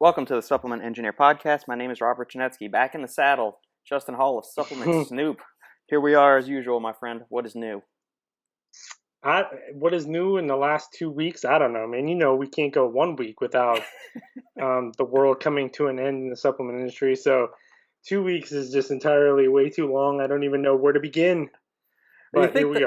Welcome to the Supplement Engineer Podcast. My name is Robert Janetsky. Back in the saddle, Justin Hall of Supplement Snoop. Here we are as usual, my friend. What is new? What is new in the last 2 weeks? I don't know, man. You know, we can't go 1 week without the world coming to an end in the supplement industry. So 2 weeks is just entirely way too long. I don't even know where to begin. You But here think we that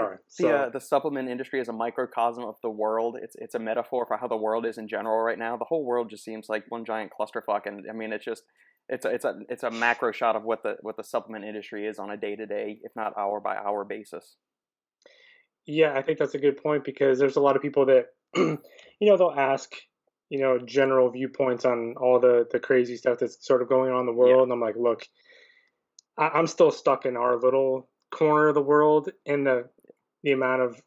are. the supplement industry is a microcosm of the world? It's a metaphor for how the world is in general right now. The whole world just seems like one giant clusterfuck, and I mean, it's a macro shot of what the supplement industry is on a day to day, if not hour by hour basis. Yeah, I think that's a good point because there's a lot of people that, they'll ask, general viewpoints on all the crazy stuff that's sort of going on in the Yeah. world. And I'm like, look, I'm still stuck in our little corner of the world, and the amount of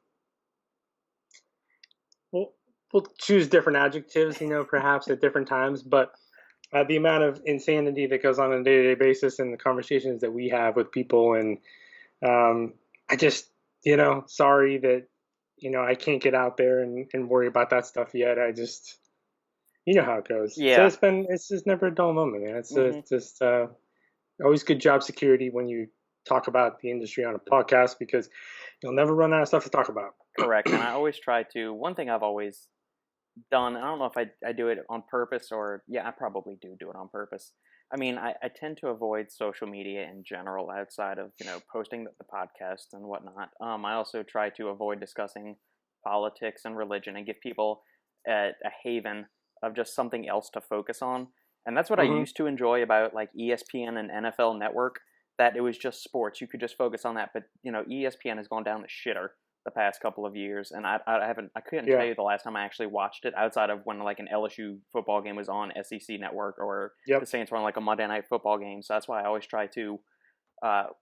we'll, we'll choose different adjectives, perhaps at different times, but the amount of insanity that goes on a day-to-day basis and the conversations that we have with people, and I just, sorry that, I can't get out there and worry about that stuff yet. I just, how it goes. So Yeah. it's just never a dull moment, man. Hmm. It's just always good job security when you talk about the industry on a podcast because you'll never run out of stuff to talk about. Correct. And I always try to. One thing I've always done. I don't know if I do it on purpose or, yeah, I probably do it on purpose. I mean, I tend to avoid social media in general outside of, posting the podcast and whatnot. I also try to avoid discussing politics and religion and give people a haven of just something else to focus on. And that's what I Hmm. used to enjoy about like ESPN and NFL Network, that it was just sports. You could just focus on that. But, ESPN has gone down the shitter the past couple of years, and I couldn't tell Yeah. you the last time I actually watched it outside of when like an LSU football game was on SEC Network or the Yep. Saints were on like a Monday night football game. So that's why I always try to,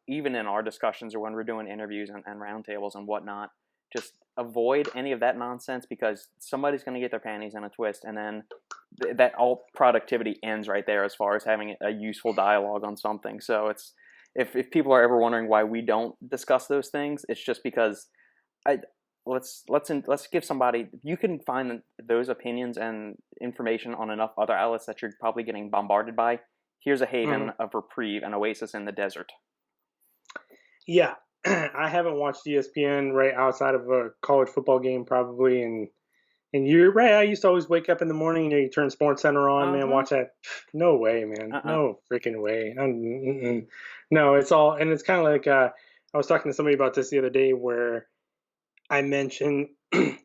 even in our discussions or when we're doing interviews and roundtables and whatnot, just avoid any of that nonsense because somebody's going to get their panties in a twist, and then that all productivity ends right there as far as having a useful dialogue on something. So it's if people are ever wondering why we don't discuss those things, it's just because I let's give somebody. You can find those opinions and information on enough other outlets that you're probably getting bombarded by. Here's a Hmm. haven of reprieve, an oasis in the desert. Yeah. I haven't watched ESPN right outside of a college football game probably, and you're right. I used to always wake up in the morning, you turn Sports Center on, man, Uh-huh. watch that. No way, man. Uh-uh. No freaking way. No, it's all, and it's kind of like I was talking to somebody about this the other day where I mention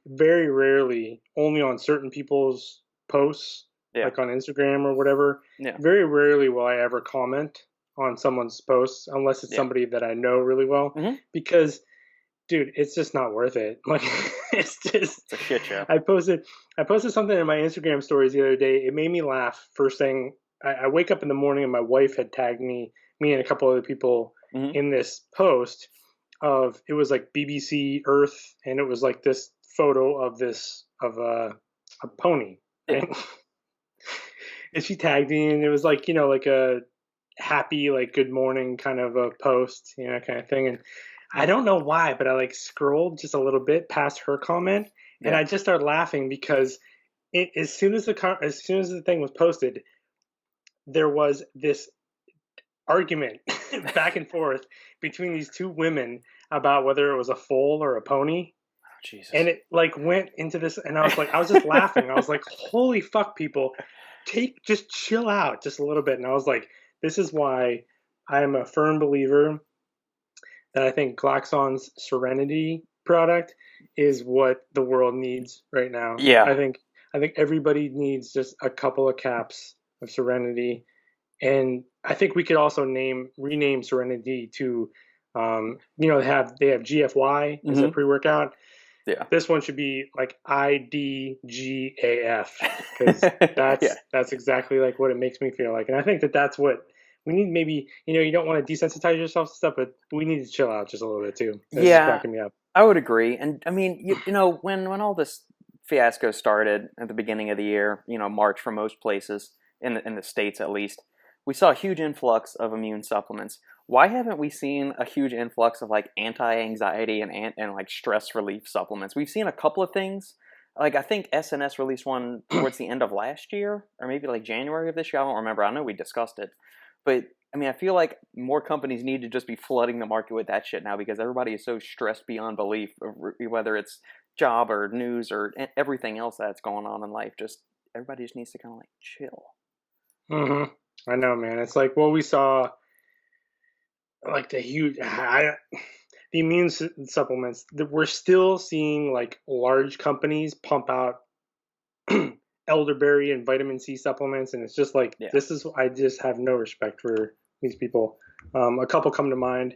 very rarely, only on certain people's posts, Yeah. like on Instagram or whatever. Yeah. Very rarely will I ever comment on someone's posts unless it's Yeah. somebody that I know really well, Mm-hmm. because, dude, it's just not worth it. Like, it's just. It's a shit show. I posted something in my Instagram stories the other day. It made me laugh. First thing, I wake up in the morning and my wife had tagged me and a couple other people Mm-hmm. in this post of, it was like BBC Earth, and it was like this photo of this of a pony, Yeah. right? And she tagged me, and it was like, like a happy, like, good morning kind of a post, kind of thing. And I don't know why, but I like scrolled just a little bit past her comment, and Yeah. I just started laughing because as soon as the thing was posted, there was this argument back and forth between these two women about whether it was a foal or a pony. Jesus. And it like went into this, and I was just laughing. I was like, holy fuck, people, just chill out just a little bit. And I was like, this is why I am a firm believer that I think Glaxon's Serenity product is what the world needs right now. Yeah. I think everybody needs just a couple of caps of Serenity, and I think we could also rename Serenity to, they have GFY as a Mm-hmm. pre-workout. Yeah. This one should be like IDGAF, because Yeah. that's exactly like what it makes me feel like, and I think that's what we need. Maybe, you don't want to desensitize yourself to stuff, but we need to chill out just a little bit too. That's just Yeah. cracking me up. I would agree. And I mean, when all this fiasco started at the beginning of the year, March for most places in the states at least, we saw a huge influx of immune supplements. Why haven't we seen a huge influx of like anti-anxiety and like stress relief supplements? We've seen a couple of things. Like I think SNS released one towards the end of last year, or maybe like January of this year. I don't remember. I know we discussed it, but I mean, I feel like more companies need to just be flooding the market with that shit now because everybody is so stressed beyond belief, whether it's job or news or everything else that's going on in life. Just everybody just needs to kind of like chill. I know, man. It's like what we saw, like the huge, the immune supplements. We're still seeing like large companies pump out elderberry and vitamin C supplements, and it's just like this is. I just have no respect for these people. A couple come to mind,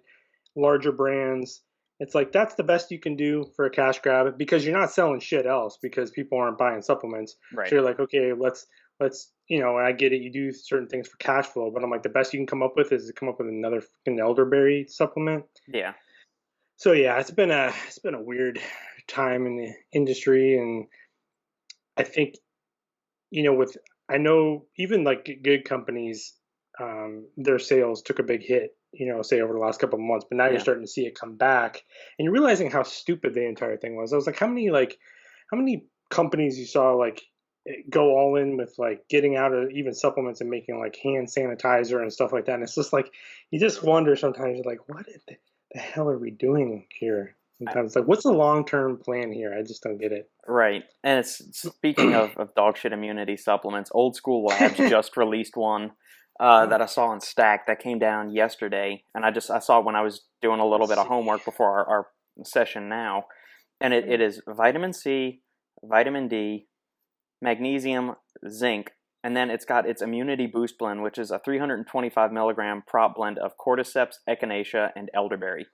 larger brands. It's like that's the best you can do for a cash grab because you're not selling shit else because people aren't buying supplements. Right. So you're like, okay, let's I get it. You do certain things for cash flow, but I'm like, the best you can come up with is to come up with another fucking elderberry supplement. Yeah. So yeah, it's been a weird time in the industry, and I think I know even like good companies, their sales took a big hit, say over the last couple of months, but now you're starting to see it come back, and you're realizing how stupid the entire thing was. I was like, how many companies you saw like go all in with like getting out of even supplements and making like hand sanitizer and stuff like that. And it's just like, you just wonder sometimes, you're like, what the hell are we doing here? Sometimes it's like, what's the long-term plan here? I just don't get it. Right. And it's speaking of dog shit immunity supplements, Old School Labs just released one that I saw on Stack that came down yesterday. And I saw it when I was doing a little bit of homework before our session now. And it is vitamin C, vitamin D, magnesium, zinc, and then it's got its immunity boost blend, which is a 325 milligram prop blend of cordyceps, echinacea, and elderberry.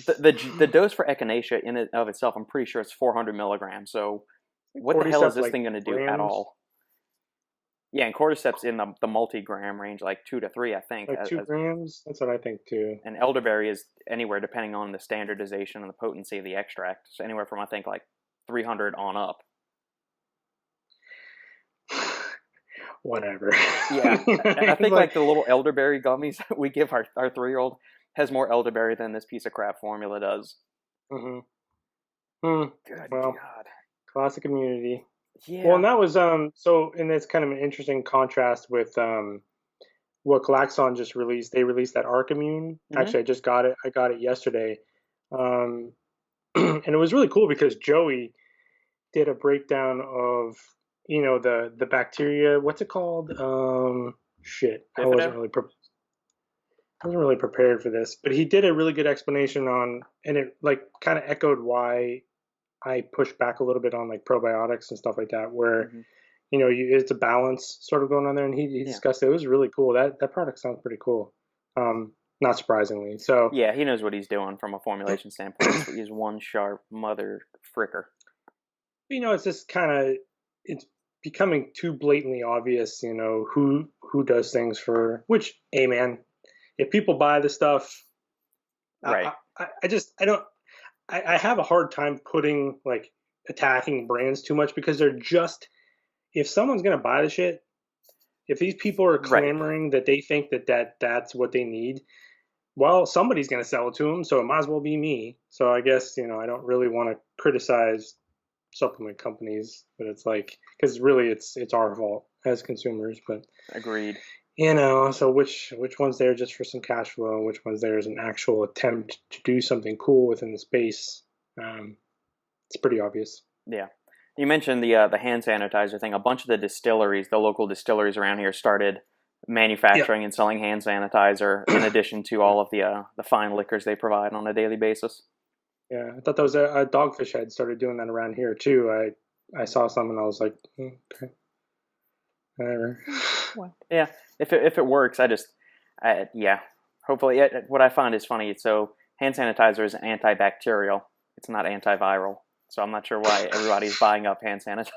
The dose for echinacea in and of itself, I'm pretty sure it's 400 milligrams. So what the hell is this thing going to do at all? Yeah, and cordyceps in the multi-gram range, like 2 to 3, I think. Like 2 grams? That's what I think too. And elderberry is anywhere, depending on the standardization and the potency of the extract. So anywhere from, I think, like 300 on up. Whatever. Yeah. I think like the little elderberry gummies we give our 3-year-old has more elderberry than this piece of crap formula does. Good God. Classic immunity. Yeah. Well, and that was so, and it's kind of an interesting contrast with what Glaxon just released. They released that Arc Immune. Actually, I just got it. I got it yesterday, and it was really cool because Joey did a breakdown of the bacteria. What's it called? Shit, I wasn't really prepared for this, but he did a really good explanation on, and it like kind of echoed why I push back a little bit on like probiotics and stuff like that, where it's a balance sort of going on there, and he discussed it. It was really cool. That product sounds pretty cool. Not surprisingly. So yeah, he knows what he's doing from a formulation standpoint. He's one sharp mother fricker. It's just kind of, it's becoming too blatantly obvious, who does things for which. Hey, man, if people buy the stuff, right? I have a hard time attacking brands too much because they're just, if someone's gonna buy the shit, if these people are clamoring that they think that's what they need, well, somebody's gonna sell it to them, so it might as well be me. So I guess I don't really want to criticize supplement companies, but it's like, because really it's our fault as consumers. But agreed. So which one's there just for some cash flow, and which one's there as an actual attempt to do something cool within the space? It's pretty obvious. Yeah. You mentioned the hand sanitizer thing. A bunch of the local distilleries around here started manufacturing and selling hand sanitizer in addition to all of the fine liquors they provide on a daily basis. Yeah, I thought that was a Dogfish Head started doing that around here too. I saw some and I was like, okay, whatever. Yeah, if it works, hopefully. What I find is funny. So hand sanitizer is antibacterial. It's not antiviral. So I'm not sure why everybody's buying up hand sanitizer.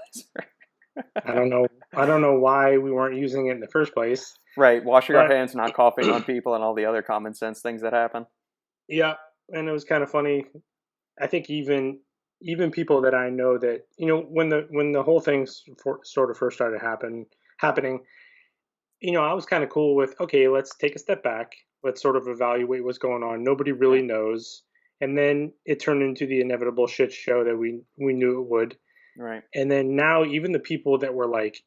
I don't know why we weren't using it in the first place. Right, washing our hands, not coughing on people, and all the other common sense things that happen. Yeah, and it was kind of funny. I think even people that I know that when the whole thing sort of first started happening, I was kind of cool with, okay, let's take a step back, let's sort of evaluate what's going on. Nobody really knows, and then it turned into the inevitable shit show that we knew it would. Right. And then now even the people that were like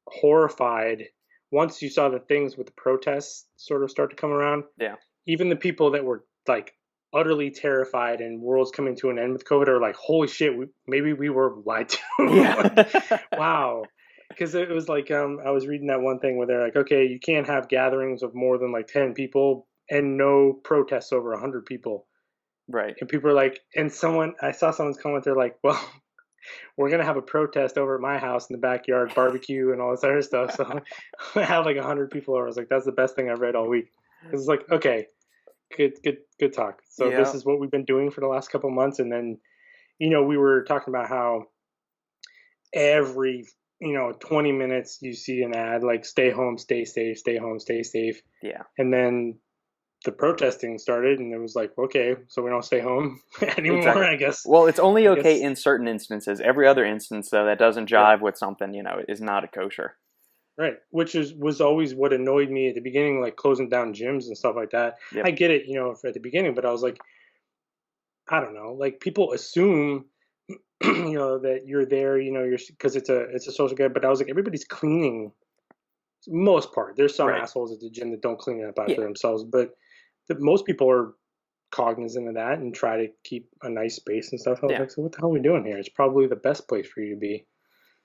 horrified once you saw the things with the protests sort of start to come around, Yeah. even the people that were like utterly terrified and world's coming to an end with COVID are like, holy shit, maybe we were lied to. Yeah. Like, wow. Because it was like I was reading that one thing where they're like, okay, you can't have gatherings of more than like 10 people and no protests over 100 people. Right. And people are like, and I saw someone's comment, they're like, well, we're gonna have a protest over at my house in the backyard, barbecue and all this other stuff. So I have like 100 people over. I was like, that's the best thing I've read all week. It's like, okay, good talk. So this Yeah. is what we've been doing for the last couple of months, and then we were talking about how every 20 minutes you see an ad like stay home, stay safe, stay home, stay safe, Yeah. and then the protesting started, and it was like, okay, so we don't stay home anymore, Exactly. I guess. Well, it's only I okay guess, in certain instances. Every other instance, though, that doesn't right. jive with something, is not a kosher. Right, which was always what annoyed me at the beginning, like closing down gyms and stuff like that. Yep. I get it, at the beginning, but I was like, I don't know, like people assume, that you're there, you're because it's a social good. But I was like, everybody's cleaning, most part. There's some Right. assholes at the gym that don't clean it up after Yeah. themselves, but most people are cognizant of that and try to keep a nice space and stuff. I was Yeah. like, so what the hell are we doing here? It's probably the best place for you to be.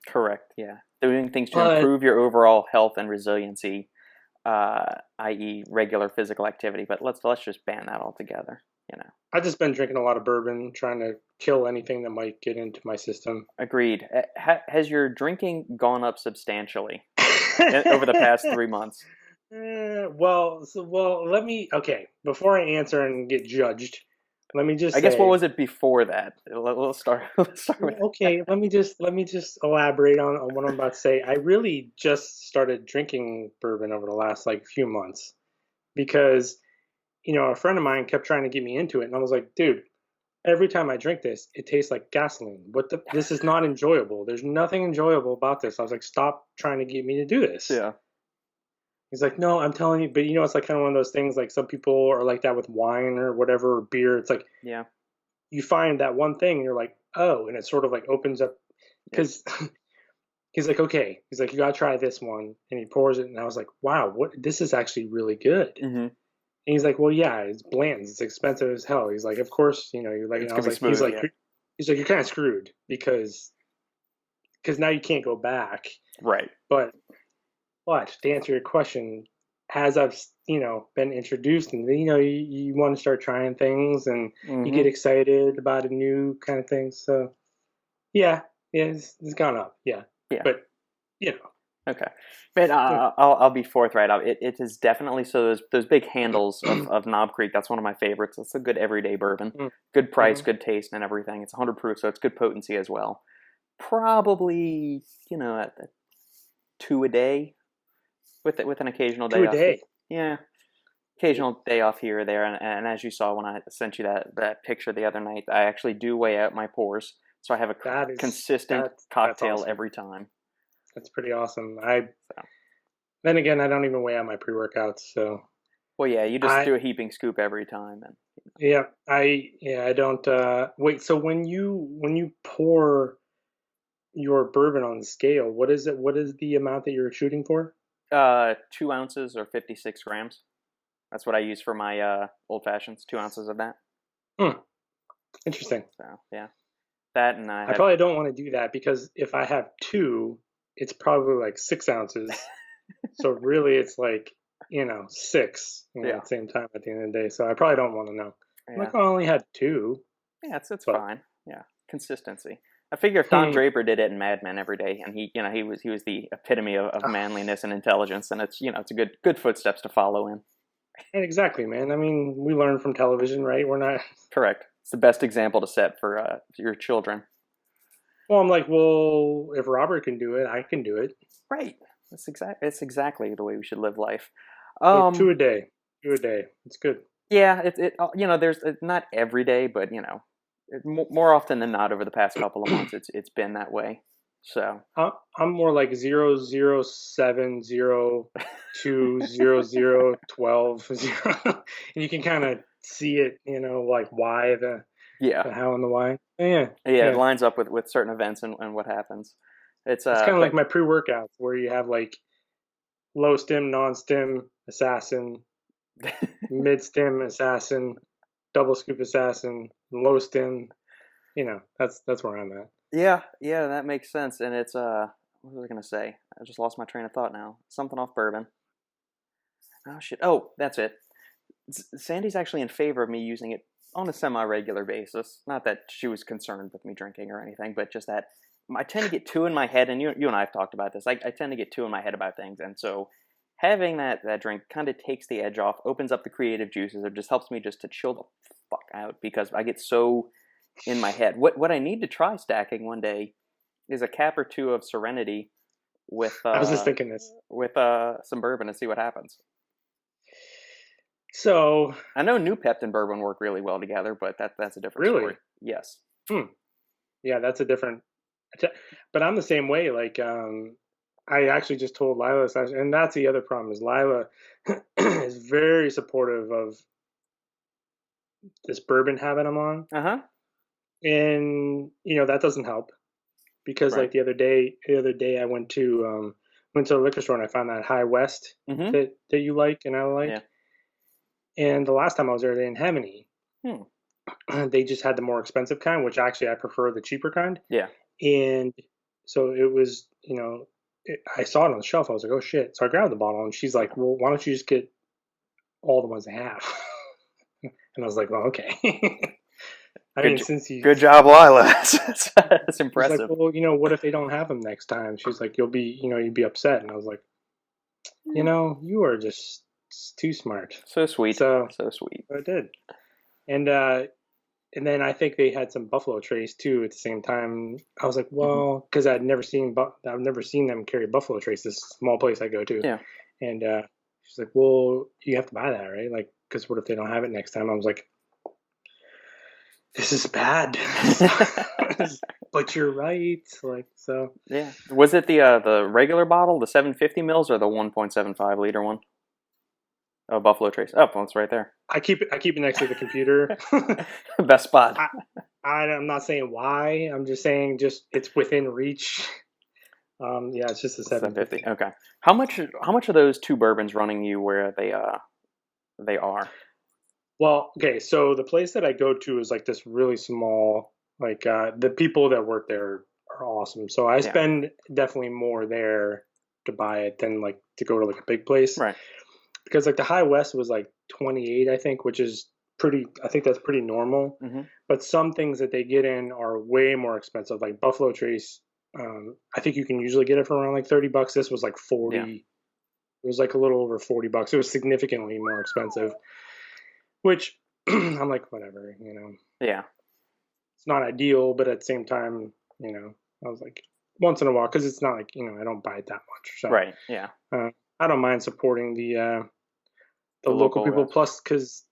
Correct. Yeah. Doing things to But improve your overall health and resiliency, i.e., regular physical activity. But let's just ban that altogether. I've just been drinking a lot of bourbon, trying to kill anything that might get into my system. Agreed. Has your drinking gone up substantially over the past 3 months? Well, let me. Okay, before I answer and get judged, let me just I guess say. what was it before that? Let's start. Let's start with. Okay, let me just elaborate on what I'm about to say. I really just started drinking bourbon over the last like few months because a friend of mine kept trying to get me into it, and I was like, dude, every time I drink this, it tastes like gasoline. This is not enjoyable. There's nothing enjoyable about this. I was like, stop trying to get me to do this. Yeah. He's like, no, I'm telling you, but it's like kind of one of those things. Like some people are like that with wine or whatever, or beer. It's like Yeah. you find that one thing, and you're like, oh, and it sort of like opens up because. He's like, okay. He's like, you gotta try this one, and he pours it, and I was like, wow, this is actually really good. Mm-hmm. And he's like, well, yeah, it's bland, it's expensive as hell. He's like, of course, you're like, It's and I gonna was be like, smooth. Yeah. he's like, you're kind of screwed because now you can't go back. Right. But to answer your question, as I've been introduced, and you want to start trying things, and you get excited about a new kind of thing. So yeah, it's gone up. Yeah. Yeah. But Okay, but I'll be forthright. It is definitely so. Those big handles of Knob Creek. That's one of my favorites. It's a good everyday bourbon. Good price, good taste, and everything. It's 100 proof, so it's good potency as well. Probably at 2 a day, with an occasional day 2 a off. day. Yeah, occasional day off here or there. And as you saw when I sent you that picture the other night, I actually do weigh out my pours, so I have a consistent cocktail awesome. every time. That's pretty awesome. Then again, I don't even weigh out my pre-workouts, so. Well, yeah, you just do a heaping scoop every time, and. Yeah, I don't. Wait, so when you pour your bourbon on the scale, what is it? What is the amount that you're shooting for? 2 ounces or 56 grams. That's what I use for my old fashions. 2 ounces of that. Interesting. So yeah, that and I probably don't want to do that because if I have 2. It's probably like 6 ounces. So really it's like, 6 at the same time at the end of the day. So I probably don't want to know. Yeah. I'm like, I only had 2. Yeah, it's fine. Yeah. Consistency. I figure if Don Draper did it in Mad Men every day and he was the epitome of manliness and intelligence, and it's it's a good footsteps to follow in. Exactly, man. I mean, we learn from television, right? We're not correct. It's the best example to set for your children. Well, I'm like, if Robert can do it, I can do it. Right. It's exactly the way we should live life. 2 a day. 2 a day. It's good. Yeah. There's not every day, but more often than not over the past couple of months, it's been that way. So I'm more like 007020012 0, and you can kind of see it, like why Yeah. The how and the why. Yeah. Yeah, it lines up with certain events and what happens. It's kind of but like my pre-workouts where you have like low stim, non-stim, assassin, mid stim, assassin, double scoop assassin, low stim. That's where I'm at. yeah, that makes sense. And it's what was I gonna say? I just lost my train of thought now. Something off bourbon. Oh shit. Oh, that's it. Sandy's actually in favor of me using it on a semi-regular basis. Not that she was concerned with me drinking or anything, but just that I tend to get too in my head, and you and I have talked about this. I tend to get too in my head about things, and so having that drink kind of takes the edge off, opens up the creative juices. It just helps me just to chill the fuck out because I get so in my head. What I need to try stacking one day is a cap or two of Serenity with I was just thinking this. with some bourbon and see what happens. So I know New Pept and bourbon work really well together, but that's a different story. Yes. Yeah, that's a different. But I'm the same way. Like, I actually just told Lila, and that's the other problem is Lila is very supportive of this bourbon habit I'm on. And that doesn't help because like the other day I went to a liquor store and I found that High West that you like and I like. Yeah. And the last time I was there, they didn't have any. They just had the more expensive kind, which actually I prefer the cheaper kind. Yeah. And so it was, I saw it on the shelf. I was like, oh shit. So I grabbed the bottle and she's like, well, why don't you just get all the ones they have? And I was like, well, okay. Good job, Lila. That's impressive. Like, well, what if they don't have them next time? She's like, you'd be upset. And I was like, you are just too smart. So sweet. So sweet. I did. And then I think they had some Buffalo Trace too at the same time. I was like, well, because I've never seen them carry Buffalo Trace. This small place I go to. Yeah. And she's like, well, you have to buy that, right? Like, because what if they don't have it next time? I was like, this is bad. But you're right. Like, so. Yeah. Was it the regular bottle, the 750 mils, or the 1.75 liter one? Oh, Buffalo Trace. Oh, well, it's right there. I keep it next to the computer. Best spot. I'm not saying why. I'm just saying it's within reach. Yeah, it's just a 750. Okay. How much are those two bourbons running you where they are? Well, okay. So the place that I go to is like this really small. Like the people that work there are awesome. So I spend definitely more there to buy it than like to go to like a big place. Right. Because like the High West was like 28, I think, which is I think that's pretty normal. But some things that they get in are way more expensive. Like Buffalo Trace, I think you can usually get it for around like $30. This was like 40. Yeah. It was like a little over $40. It was significantly more expensive, which I'm like, whatever, Yeah. It's not ideal, but at the same time, I was like, once in a while, because it's not like, I don't buy it that much. So, right, yeah. I don't mind supporting the local people. Plus, because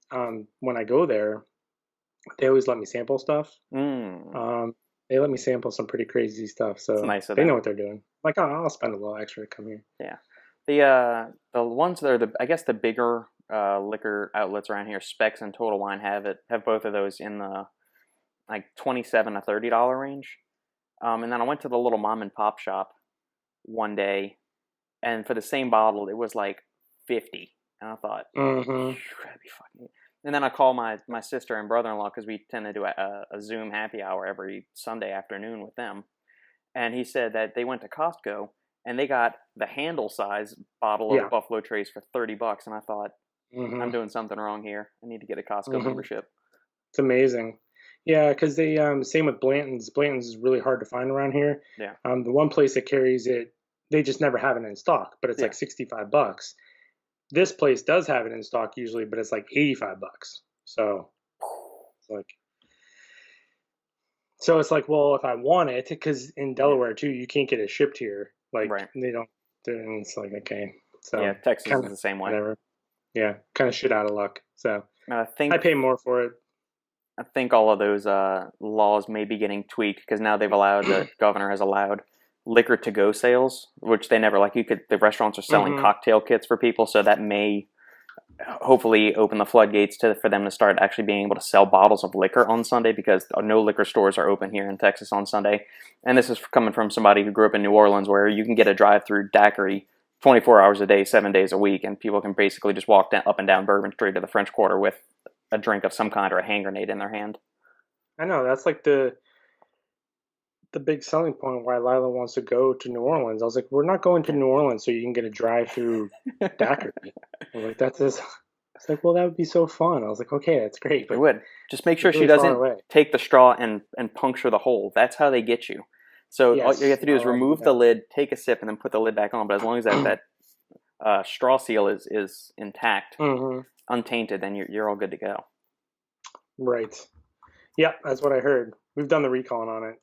when I go there, they always let me sample stuff. They let me sample some pretty crazy stuff, so nice they know what they're doing. Like, I'll spend a little extra to come here. Yeah, the ones that are I guess the bigger liquor outlets around here, Specs and Total Wine have both of those in the like $27 to $30 range. And then I went to the little mom and pop shop one day. And for the same bottle, it was like $50. And I thought, that'd be fucking. And then I called my sister and brother-in-law because we tend to do a Zoom happy hour every Sunday afternoon with them. And he said that they went to Costco and they got the handle size bottle of Buffalo Trace for $30. And I thought, I'm doing something wrong here. I need to get a Costco membership. It's amazing. Yeah, because they same with Blanton's. Blanton's is really hard to find around here. Yeah. The one place that carries it, they just never have it in stock, but it's like $65. This place does have it in stock usually, but it's like $85. So it's like, well, if I want it, because in Delaware too, you can't get it shipped here. Like they don't. And it's like, okay. So yeah, Texas is the same way. Whatever. Yeah, kind of shit out of luck. So I think I pay more for it. I think all of those laws may be getting tweaked because now they've allowed, the governor has allowed liquor to go sales, which they never, like the restaurants are selling cocktail kits for people. So that may hopefully open the floodgates for them to start actually being able to sell bottles of liquor on Sunday, because no liquor stores are open here in Texas on Sunday. And this is coming from somebody who grew up in New Orleans, where you can get a drive-through daiquiri 24 hours a day, 7 days a week, and people can basically just walk up and down Bourbon Street to the French Quarter with a drink of some kind or a hand grenade in their hand. I know, that's like the big selling point why Lila wants to go to New Orleans. I was like, we're not going to New Orleans so you can get a drive-through daiquiri. I was like, that's this. It's like, well, that would be so fun. I was like, okay, that's great. But it would. Just make sure really she doesn't take the straw and puncture the hole. That's how they get you. So yes, all you have to do is remove the lid, take a sip, and then put the lid back on. But as long as that straw seal is intact, untainted, then you're all good to go. Right. Yeah, that's what I heard. We've done the recon on it.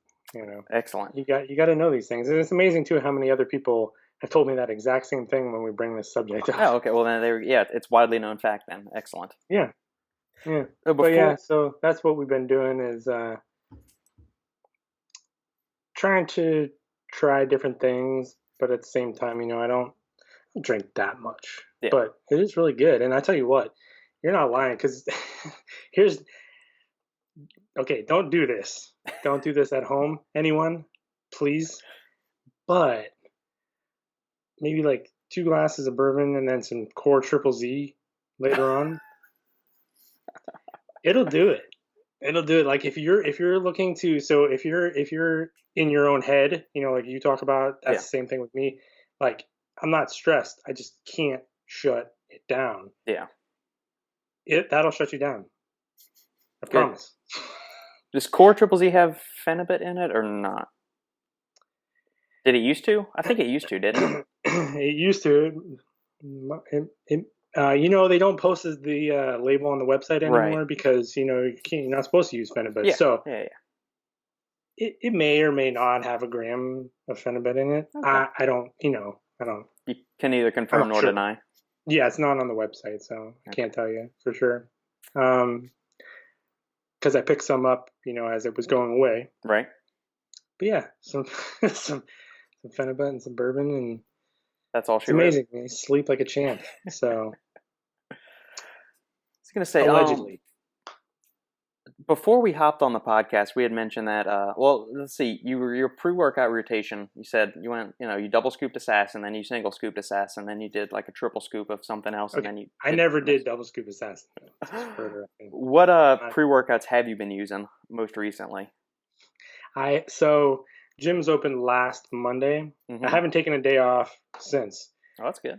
Excellent. You got to know these things, and it's amazing too how many other people have told me that exact same thing when we bring this subject up. Oh, okay. Well, then it's widely known fact then. Excellent. Yeah. But yeah, so that's what we've been doing is trying to try different things, but at the same time, I don't drink that much. Yeah. But it is really good, and I tell you what, you're not lying, because okay, don't do this. Don't do this at home, anyone, please. But maybe like 2 glasses of bourbon and then some core triple Z later on. It'll do it. It'll do it. Like if you're looking to, so if you're in your own head, like you talk about, that's the same thing with me. Like I'm not stressed. I just can't shut it down. Yeah. That'll shut you down. I promise. Does Core Triple Z have phenibut in it or not? Did it used to? I think it used to, didn't it? It used to. They don't post the label on the website anymore, right, because you're not supposed to use phenibut. Yeah. So yeah. It may or may not have a gram of phenibut in it. Okay. I don't. You can neither confirm nor deny. Yeah, it's not on the website, so I can't tell you for sure. Because I picked some up, as it was going away. Right. But yeah, some phenibut and some bourbon, and that's all she. It's amazing. You sleep like a champ. So. I was gonna say allegedly. Before we hopped on the podcast, we had mentioned that. Well, let's see. Your pre-workout rotation. You said you went. You double scooped Assassin, then you single scooped Assassin, then you did like a triple scoop of something else, okay. and then you. I never did double scoop Assassin. What pre-workouts have you been using most recently? So gym's opened last Monday. I haven't taken a day off since. Oh, that's good.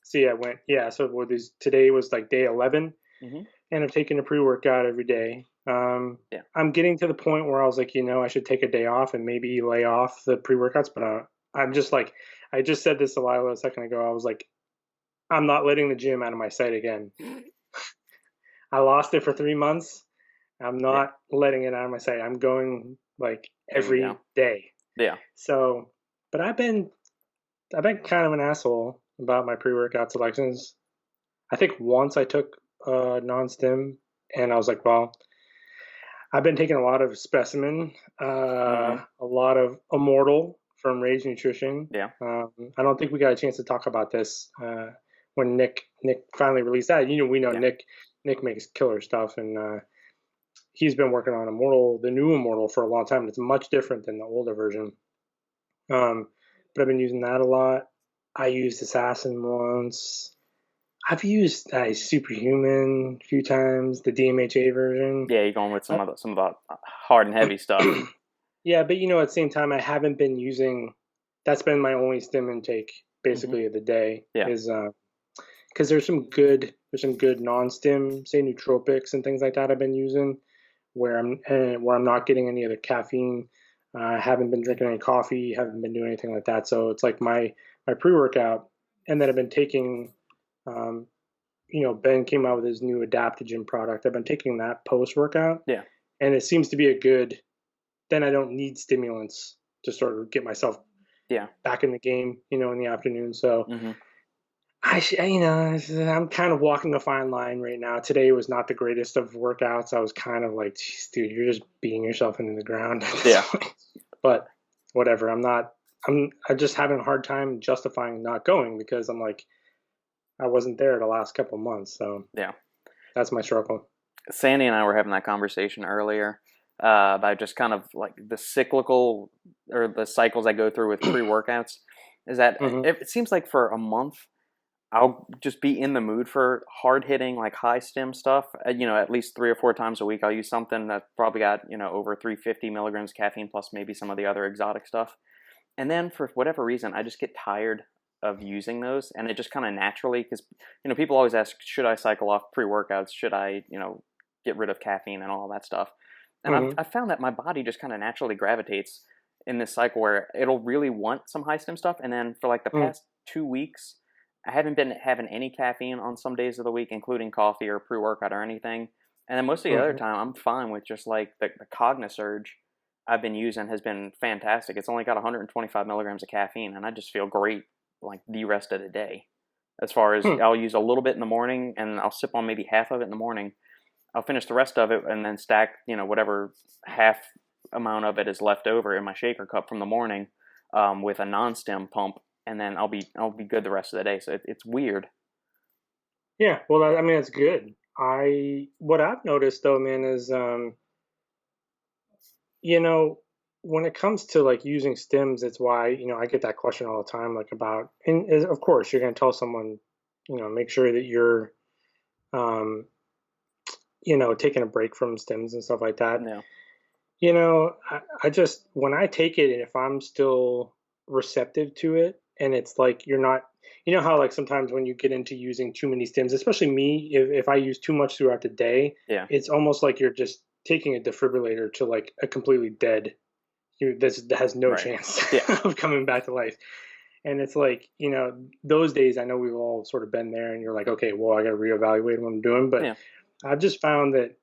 See, I went. Yeah. So today was like day 11. And I've taken a pre-workout every day. I'm getting to the point where I was like, I should take a day off and maybe lay off the pre-workouts. But I'm just like, I just said this a second ago. I was like, I'm not letting the gym out of my sight again. I lost it for 3 months. I'm not letting it out of my sight. I'm going like every day. Yeah. So, but I've been kind of an asshole about my pre-workout selections. I think once I took non-stim, and I was like, well, I've been taking a lot of Specimen, a lot of Immortal from Rage Nutrition. Yeah. I don't think we got a chance to talk about this when Nick finally released that. We know Nick makes killer stuff, and he's been working on Immortal, the new Immortal, for a long time. It's much different than the older version. But I've been using that a lot. I used Assassin once. I've used Superhuman a few times, the DMHA version. Yeah, you're going with some of the hard and heavy stuff. Yeah, but at the same time, I haven't been using. That's been my only stim intake basically of the day. Yeah. Is because there's some good non-stim, say nootropics and things like that I've been using, where I'm not getting any of the caffeine. I haven't been drinking any coffee, haven't been doing anything like that. So it's like my pre-workout, and then I've been taking. Ben came out with his new adaptogen product. I've been taking that post-workout. Yeah. And it seems to be a good, then I don't need stimulants to sort of get myself back in the game, in the afternoon. So I'm kind of walking a fine line right now. Today was not the greatest of workouts. I was kind of like, geez, dude, you're just beating yourself into the ground. Yeah. But whatever. I'm just having a hard time justifying not going because I'm like, I wasn't there the last couple months, so Yeah. that's my struggle. Sandy and I were having that conversation earlier about just kind of like the cyclical or the cycles I go through with pre-workouts. Is that Hmm. it seems like for a month I'll just be in the mood for hard hitting like high stim stuff. At least 3 or 4 times a week I'll use something that probably got over 350 milligrams caffeine plus maybe some of the other exotic stuff. And then for whatever reason I just get tired of using those, and it just kind of naturally, because people always ask, should I cycle off pre-workouts, should I get rid of caffeine and all that stuff. And Hmm. I've found that my body just kind of naturally gravitates in this cycle where it'll really want some high stim stuff. And then for like the Hmm. past 2 weeks, I haven't been having any caffeine on some days of the week, including coffee or pre workout or anything. And then most of the other Hmm. time, I'm fine with just like the Cognisurge I've been using has been fantastic. It's only got 125 milligrams of caffeine, and I just feel great like the rest of the day. As far as Hmm. I'll use a little bit in the morning, and I'll sip on maybe half of it in the morning. I'll finish the rest of it and then stack, whatever half amount of it is left over in my shaker cup from the morning with a non-stim pump, and then I'll be good the rest of the day. So it's weird. Yeah, well, I mean, it's good. What I've noticed though, man, is you know, when it comes to like using stems, it's why, I get that question all the time, like about, and of course, you're going to tell someone, make sure that you're, um, taking a break from stems and stuff like that. Yeah. I just, when I take it and if I'm still receptive to it, and it's like you're not, how like sometimes when you get into using too many stems, especially me, if I use too much throughout the day, Yeah. it's almost like you're just taking a defibrillator to like a completely dead this has no Right. chance Yeah. of coming back to life. And it's like, those days I know we've all sort of been there and you're like, okay, well, I got to reevaluate what I'm doing. But Yeah. I've just found that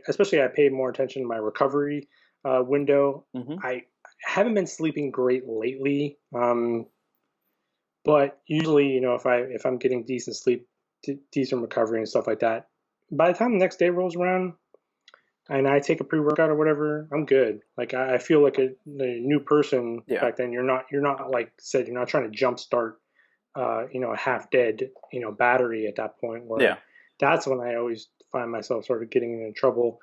especially I pay more attention to my recovery window. Hmm. I haven't been sleeping great lately. But usually, if I'm getting decent sleep, decent recovery and stuff like that, by the time the next day rolls around, and I take a pre-workout or whatever, I'm good. Like I feel like a new person Yeah. back then. You're not like said, you're not trying to jumpstart, a half dead, battery at that point. Yeah. Where that's when I always find myself sort of getting into trouble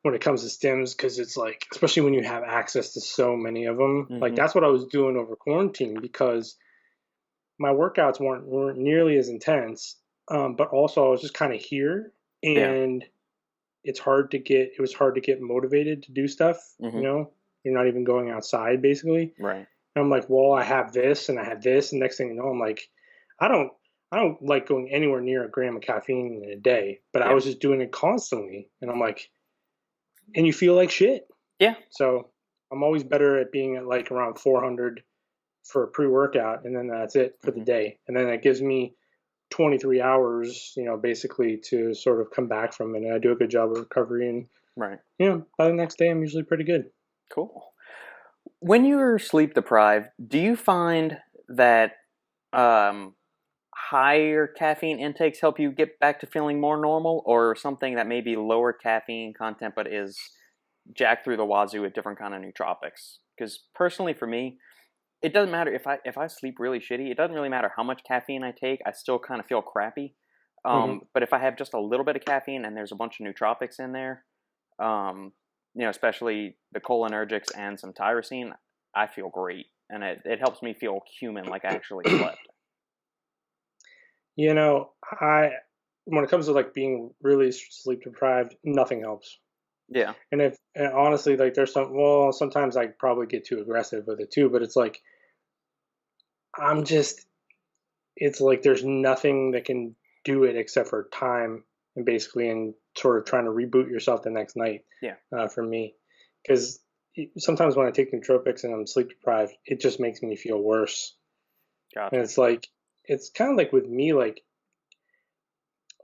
when it comes to stims because it's like, especially when you have access to so many of them. Like Hmm. that's what I was doing over quarantine because my workouts weren't nearly as intense, but also I was just kind of here Yeah. and it was hard to get motivated to do stuff, Hmm. you're not even going outside basically. Right. And I'm like, well, I have this and I have this, and next thing you know, I'm like, I don't I don't like going anywhere near a gram of caffeine in a day, but I Yeah. was just doing it constantly, and I'm like, and you feel like shit. Yeah. So I'm always better at being at like around 400 for a pre-workout, and then that's it for the Hmm. day, and then it gives me 23 hours, basically to sort of come back from it. And I do a good job of recovery, and Right. by the next day, I'm usually pretty good. Cool. When you're sleep deprived, do you find that um, higher caffeine intakes help you get back to feeling more normal, or something that may be lower caffeine content but is jacked through the wazoo with different kind of nootropics? Because personally, for me, it doesn't matter if I sleep really shitty. It doesn't really matter how much caffeine I take. I still kind of feel crappy. Hmm. But if I have just a little bit of caffeine and there's a bunch of nootropics in there, um, especially the cholinergics and some tyrosine, I feel great, and it helps me feel human, like I actually slept. you know, I when it comes to like being really sleep deprived, nothing helps. Yeah. And honestly, like there's sometimes I probably get too aggressive with it too, but it's like I'm just it's like there's nothing that can do it except for time and basically and sort of trying to reboot yourself the next night, Yeah. for me because sometimes when I take nootropics and I'm sleep deprived, it just makes me feel worse. And Gotcha. it's like it's kind of like with me, like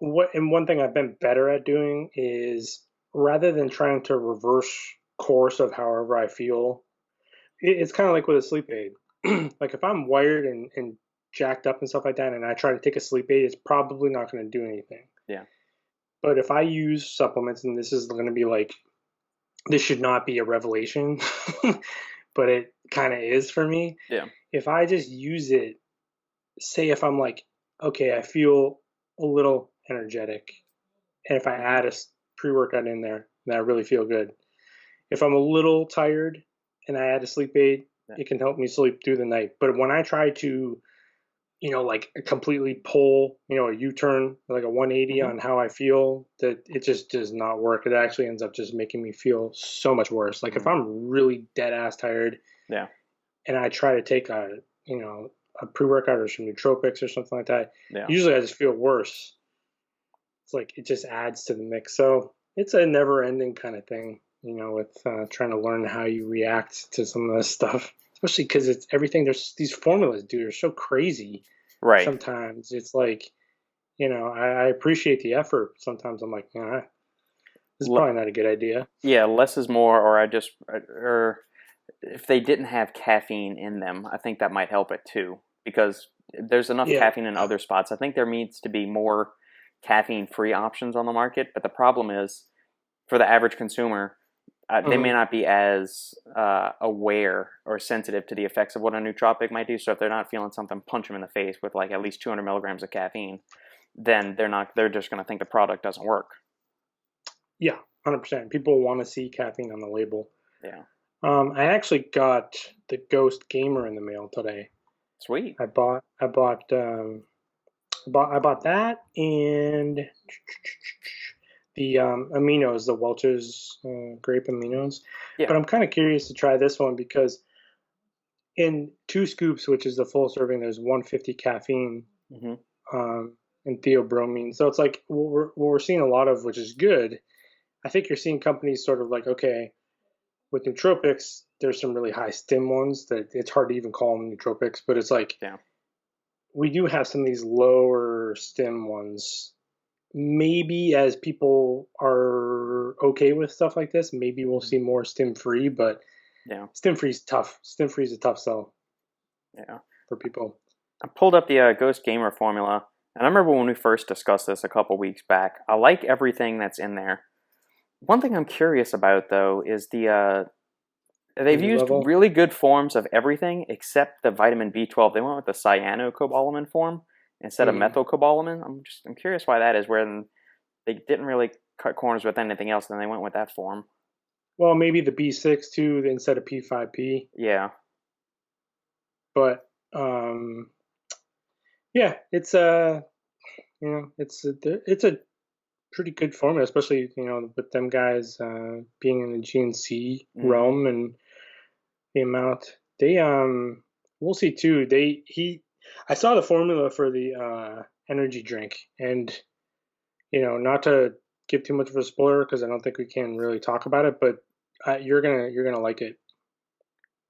one thing I've been better at doing is rather than trying to reverse course of however I feel, it's kind of like with a sleep aid. Like if I'm wired and jacked up and stuff like that, and I try to take a sleep aid, it's probably not going to do anything. Yeah. But if I use supplements, and this is going to be like, this should not be a revelation, but it kind of is for me. Yeah. If I just use it, say if I'm like okay, I feel a little energetic, and if I Hmm. add a pre-workout in there, then I really feel good. If I'm a little tired and I add a sleep aid, Yeah. it can help me sleep through the night. But when I try to, like completely pull, a U-turn, like a 180 Hmm. on how I feel, that it just does not work. It actually ends up just making me feel so much worse. Like if Mm. I'm really dead ass tired Yeah. and I try to take a pre-workout or some nootropics or something like that, Yeah. usually I just feel worse. It's like it just adds to the mix. So it's a never-ending kind of thing, with trying to learn how you react to some of this stuff, especially because it's everything. There's these formulas, dude, are so crazy. Right. Sometimes it's like, I appreciate the effort. Sometimes I'm like, this is Le- probably not a good idea. yeah, less is more, or or if they didn't have caffeine in them, I think that might help it too, because there's enough Yeah. caffeine in other spots. I think there needs to be more caffeine-free options on the market, but the problem is for the average consumer, they may Hmm. not be as aware or sensitive to the effects of what a nootropic might do. So if they're not feeling something, punch them in the face with like at least 200 milligrams of caffeine, then they're not. They're just going to think the product doesn't work. Yeah, 100%. People want to see caffeine on the label. Yeah, I actually got the Ghost Gamer in the mail today. sweet. I bought that and the aminos, the Welch's grape aminos. Yeah. But I'm kind of curious to try this one because in 2 scoops, which is the full serving, there's 150 caffeine Hmm. um, and theobromine. So it's like what we're seeing a lot of, which is good. I think you're seeing companies sort of like, okay, with nootropics, there's some really high stim ones that it's hard to even call them nootropics, but it's like Yeah. we do have some of these lower stim ones. Maybe as people are okay with stuff like this, maybe we'll Hmm. see more stim free, but Yeah. stim free is tough. Stim free is a tough sell Yeah. for people. I pulled up the Ghost Gamer formula, and I remember when we first discussed this a couple weeks back. I like everything that's in there. One thing I'm curious about though is they've Energy used level. really good forms of everything except the vitamin B12. They went with the cyanocobalamin form instead of Mm. methylcobalamin. I'm curious why that is. Where they didn't really cut corners with anything else, then they went with that form. Well, maybe the B6 too instead of P5P, Yeah. but yeah, it's a pretty good formula, especially with them guys being in the GNC Hmm. realm and the amount they we'll see too. I saw the formula for the energy drink, and not to give too much of a spoiler because I don't think we can really talk about it, but you're gonna like it.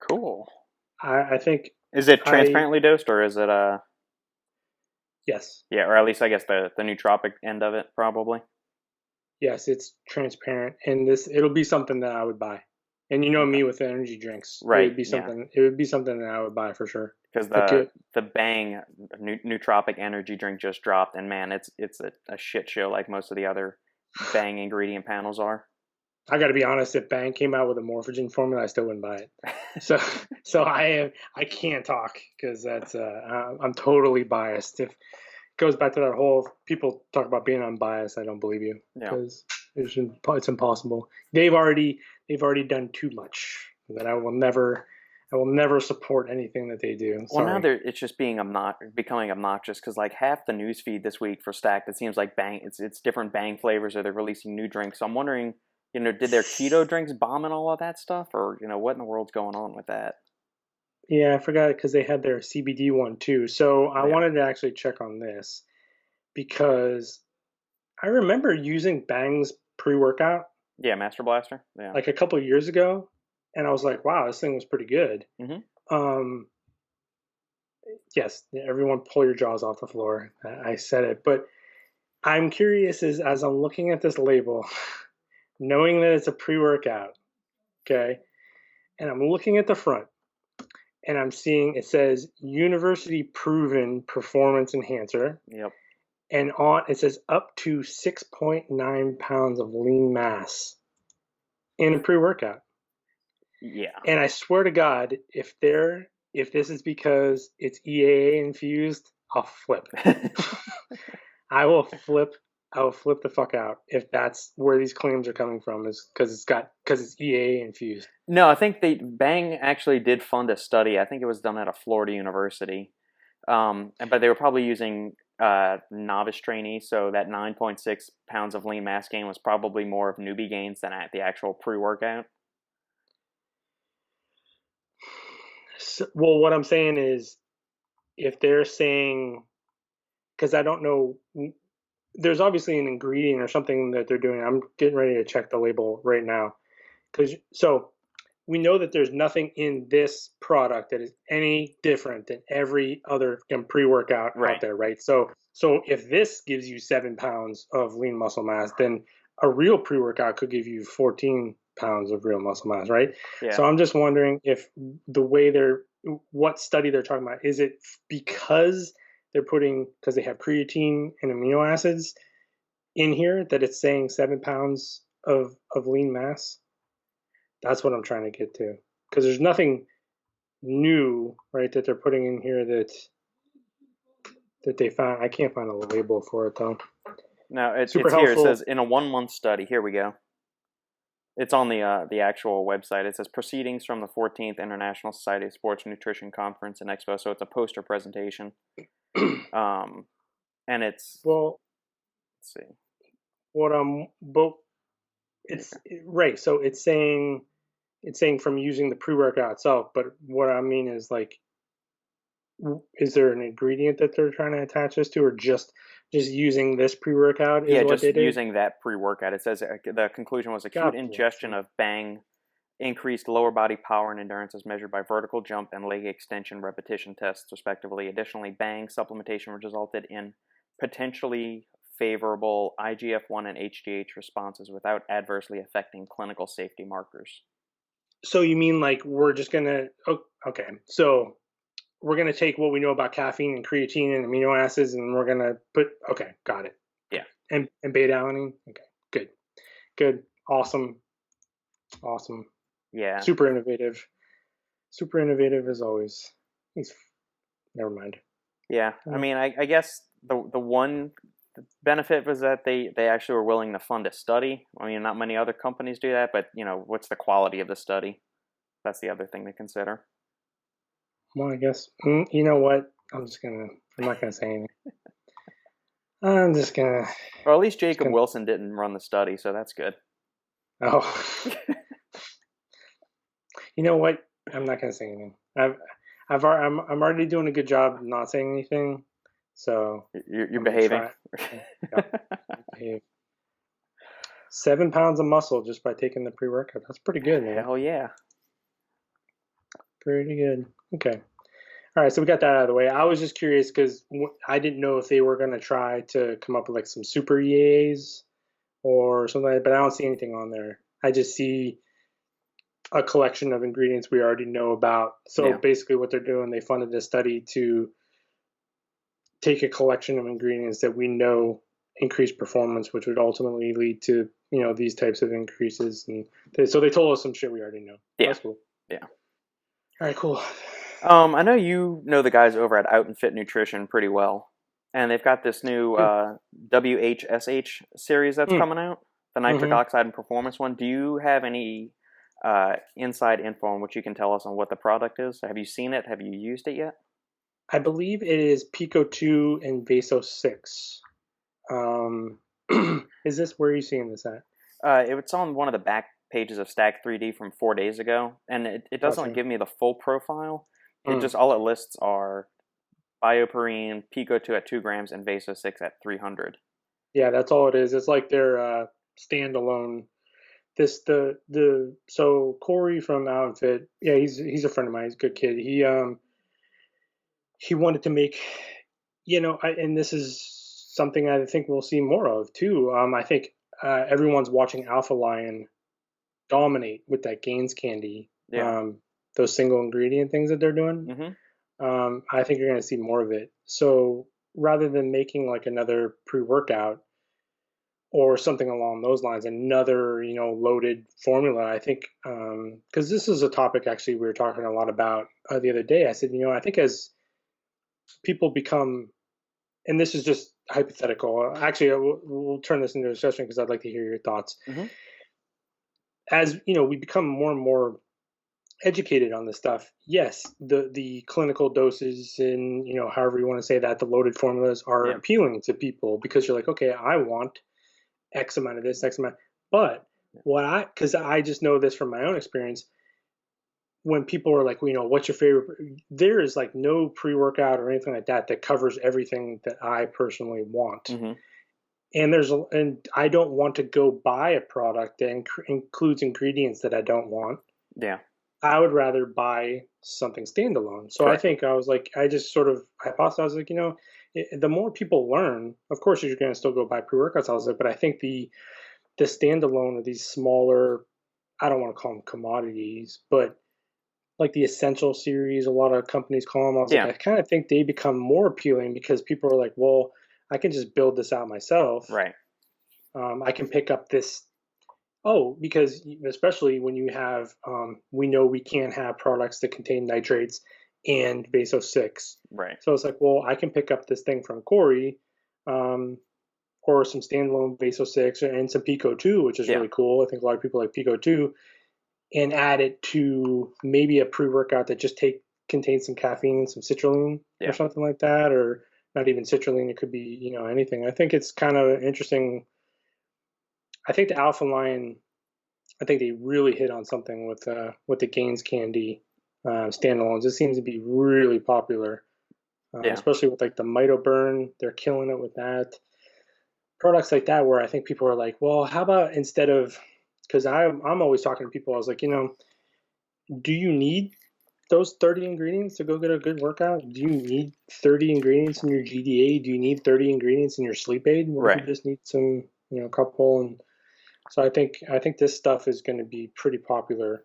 Cool. I think Is it I transparently dosed, or is it yes, yeah, or at least I guess the nootropic end of it probably. yes, it's transparent, and it'll be something that I would buy. And you know Okay. me with the energy drinks, it Right. would be Yeah. something. It would be something that I would buy for sure. Because Like the Bang nootropic energy drink just dropped, and man, it's a shit show like most of the other Bang ingredient panels are. I got to be honest, if Bang came out with a Morphogen formula, I still wouldn't buy it. So, so I can't talk because I'm totally biased. If it goes back to that whole people talk about being unbiased, I don't believe you Yeah. because it's impossible. They've already done too much that I will never support anything that they do. Well, now Sorry. it's just becoming obnoxious because like half the news feed this week for Stacked, it seems like Bang, it's different Bang flavors or they're releasing new drinks. So I'm wondering, did their keto drinks bomb and all of that stuff, or what in the world's going on with that? Yeah, I forgot because they had their CBD one too. So I Yeah. wanted to actually check on this because I remember using Bang's pre-workout Yeah, Master Blaster. Yeah. like a couple of years ago, and I was like, "Wow, this thing was pretty good." Hmm. Um, yes, everyone pull your jaws off the floor. I said it, but I'm curious as I'm looking at this label, knowing that it's a pre-workout, okay, and I'm looking at the front, and I'm seeing it says University Proven Performance Enhancer, Yep. and on it says up to 6.9 pounds of lean mass in a pre-workout. Yeah. And I swear to God, if this is because it's EAA infused, I'll flip. I will flip. I will flip the fuck out if that's where these claims are coming from. Is because it's EA infused. No, I think Bang actually did fund a study. I think it was done at a Florida university, but they were probably using novice trainees, so that 9.6 pounds of lean mass gain was probably more of newbie gains than at the actual pre-workout. So, well, what I'm saying is, if they're saying, because I don't know, there's obviously an ingredient or something that they're doing. I'm getting ready to check the label right now, so we know that there's nothing in this product that is any different than every other pre-workout Right. out there, right? So if this gives you 7 pounds of lean muscle mass, then a real pre-workout could give you 14 pounds of real muscle mass, right? Yeah. So I'm just wondering if the way what study they're talking about, is it because they have creatine and amino acids in here that it's saying 7 pounds of lean mass? That's what I'm trying to get to, because there's nothing new, right, that they're putting in here that they found. I can't find a label for it though. No, it's Super here. It helpful. says in a 1-month study. Here we go. It's on the actual website. It says proceedings from the 14th International Society of Sports Nutrition Conference and Expo. So it's a poster presentation. And it's Well, let's see. but it's right. So it's saying from using the pre-workout itself. But what I mean is, like, is there an ingredient that they're trying to attach this to, or just using this pre-workout is what they did? Using that pre-workout. It says the conclusion was acute ingestion of Bang increased lower body power and endurance as measured by vertical jump and leg extension repetition tests, respectively. Additionally, Bang supplementation resulted in potentially favorable IGF-1 and HGH responses without adversely affecting clinical safety markers. So you mean, like, we're just gonna okay? So we're gonna take what we know about caffeine and creatine and amino acids, and we're gonna put got it. Yeah. And beta alanine. Okay, good, awesome. Yeah. Super innovative as always. Never mind. Yeah, I mean, I guess the one benefit was that they actually were willing to fund a study. I mean, not many other companies do that, but what's the quality of the study? That's the other thing to consider. Well, I guess you know what? I'm not gonna say anything. I'm just gonna. Well, at least Jacob Wilson didn't run the study, so that's good. Oh. You know what? I'm not gonna say anything. I'm already doing a good job not saying anything. So you're behaving. Behave. 7 pounds of muscle just by taking the pre-workout. That's pretty good, man. Hell yeah. Pretty good. Okay. All right, so we got that out of the way. I was just curious because I didn't know if they were going to try to come up with like some super EAs or something like that, but I don't see anything on there. I just see a collection of ingredients we already know about. So basically what they're doing, they funded a study to take a collection of ingredients that we know increase performance, which would ultimately lead to, these types of increases. And so they told us some shit we already know. Yeah. That's cool. Yeah. All right, cool. I know you know the guys over at Outtenfit Nutrition pretty well, and they've got this new WHSH series that's coming out, the nitric oxide and performance one. Do you have any inside info on what you can tell us on what the product is? Have you seen it? Have you used it yet? I believe it is Pico 2 and Vaso 6. Is this, where are you seeing this at? It's on one of the back pages of Stack 3D from 4 days ago, and it doesn't give me the full profile. It just, all it lists are Berberine, Pico 2 at 2 grams, and Vaso 6 at 300. Yeah, that's all it is. It's like their standalone. So Corey from Outfit, yeah, he's a friend of mine. He's a good kid. He wanted to make, and this is something I think we'll see more of too. I think everyone's watching Alpha Lion dominate with that Gains candy. Yeah. Those single ingredient things that they're doing. Mm-hmm. I think you're going to see more of it. So rather than making like another pre-workout or something along those lines, another, loaded formula, I think, because this is a topic actually we were talking a lot about the other day. I said, I think as people become and this is just hypothetical. Actually, we'll turn this into a discussion because I'd like to hear your thoughts. Mm-hmm. As we become more and more educated on this stuff. Yes, the clinical doses and however you want to say that, the loaded formulas are Yeah. appealing to people because you're like, okay, I want X amount of this, X amount. But because I just know this from my own experience, when people are like, what's your favorite? There is like no pre-workout or anything like that that covers everything that I personally want. Mm-hmm. And I don't want to go buy a product that includes ingredients that I don't want. Yeah. I would rather buy something standalone. So Correct. I just sort of hypothesized, like, the more people learn, of course, you're going to still go buy pre-workouts, but I think the standalone or these smaller, I don't want to call them commodities, but like the essential series, a lot of companies call them. Yeah. I kind of think they become more appealing because people are like, well, I can just build this out myself. Right. I can pick up this. Oh, because especially when you have, we know we can't have products that contain nitrates and Vaso-6. Right. So it's like, well, I can pick up this thing from Corey, or some standalone Vaso-6 and some Pico 2, which is really cool. I think a lot of people like Pico 2, and add it to maybe a pre-workout that just contains some caffeine and some citrulline or something like that, or not even citrulline. It could be, anything. I think it's kind of interesting. I think the Alpha line, I think they really hit on something with the Gains Candy standalones. It seems to be really popular, especially with like the Mito Burn. They're killing it with that. Products like that, where I think people are like, well, how about instead of, because I'm always talking to people, I was like, do you need those 30 ingredients to go get a good workout? Do you need 30 ingredients in your GDA? Do you need 30 ingredients in your sleep aid? What if you just need some, couple? And so I think this stuff is going to be pretty popular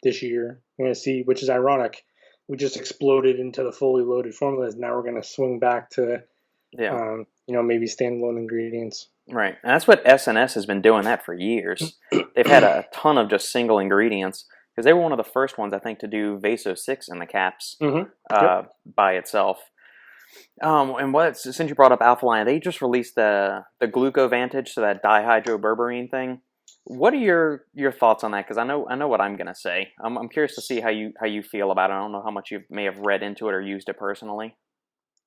this year. I'm going to see, which is ironic. We just exploded into the fully loaded formulas. Now we're going to swing back to, maybe standalone ingredients. Right. And that's what S&S has been doing that for years. They've had a ton of just single ingredients because they were one of the first ones, I think, to do Vaso-6 in the caps by itself. And since you brought up Alpha Line, they just released the GlucoVantage, so that dihydroberberine thing. What are your thoughts on that? Because I know what I'm gonna say. I'm curious to see how you feel about it. I don't know how much you may have read into it or used it personally.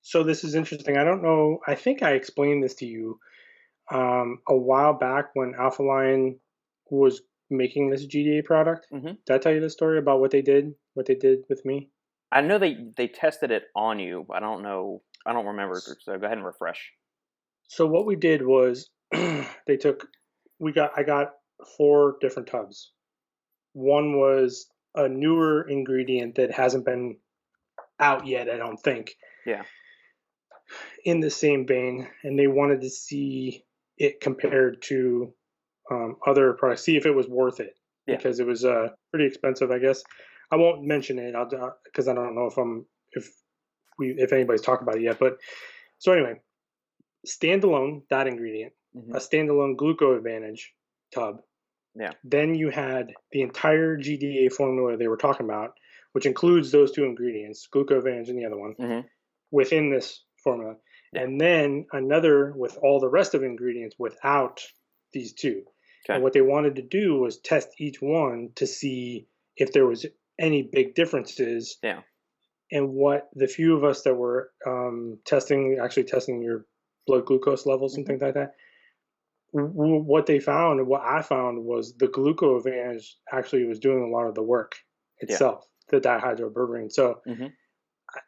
So this is interesting. I don't know. I think I explained this to you a while back when Alpha Line was making this GDA product. Mm-hmm. Did I tell you the story about what they did with me? I know they tested it on you, but I don't know. I don't remember. So go ahead and refresh. So what we did was I got 4 different tubs. One was a newer ingredient that hasn't been out yet, I don't think. Yeah. In the same vein, and they wanted to see it compared to other products, see if it was worth it, because it was pretty expensive, I guess. I won't mention it because I don't know if anybody's talked about it yet. But so anyway, standalone that ingredient, a standalone GlucoVantage tub. Yeah. Then you had the entire GDA formula they were talking about, which includes those 2 ingredients, GlucoVantage and the other one, within this formula. Yeah. And then another with all the rest of the ingredients without these 2. Okay. And what they wanted to do was test each one to see if there was any big differences. Yeah. And what the few of us that were testing your blood glucose levels and things like that, what they found and what I found was the GlucoVantage actually was doing a lot of the work itself, the dihydroberberine. So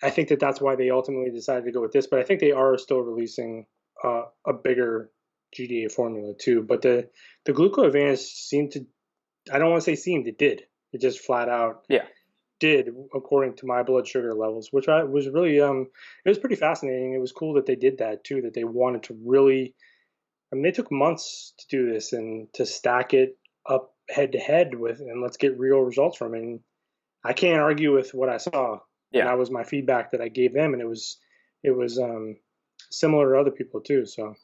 I think that's why they ultimately decided to go with this. But I think they are still releasing a bigger GDA formula too. But the GlucoVantage seemed to, I don't want to say seemed, it did. It just flat out did, according to my blood sugar levels, which was really, it was pretty fascinating. It was cool that they did that too, that they wanted to really, I mean, they took months to do this and to stack it up head to head with, and let's get real results from it. And I can't argue with what I saw. Yeah. And that was my feedback that I gave them, and it was similar to other people too. So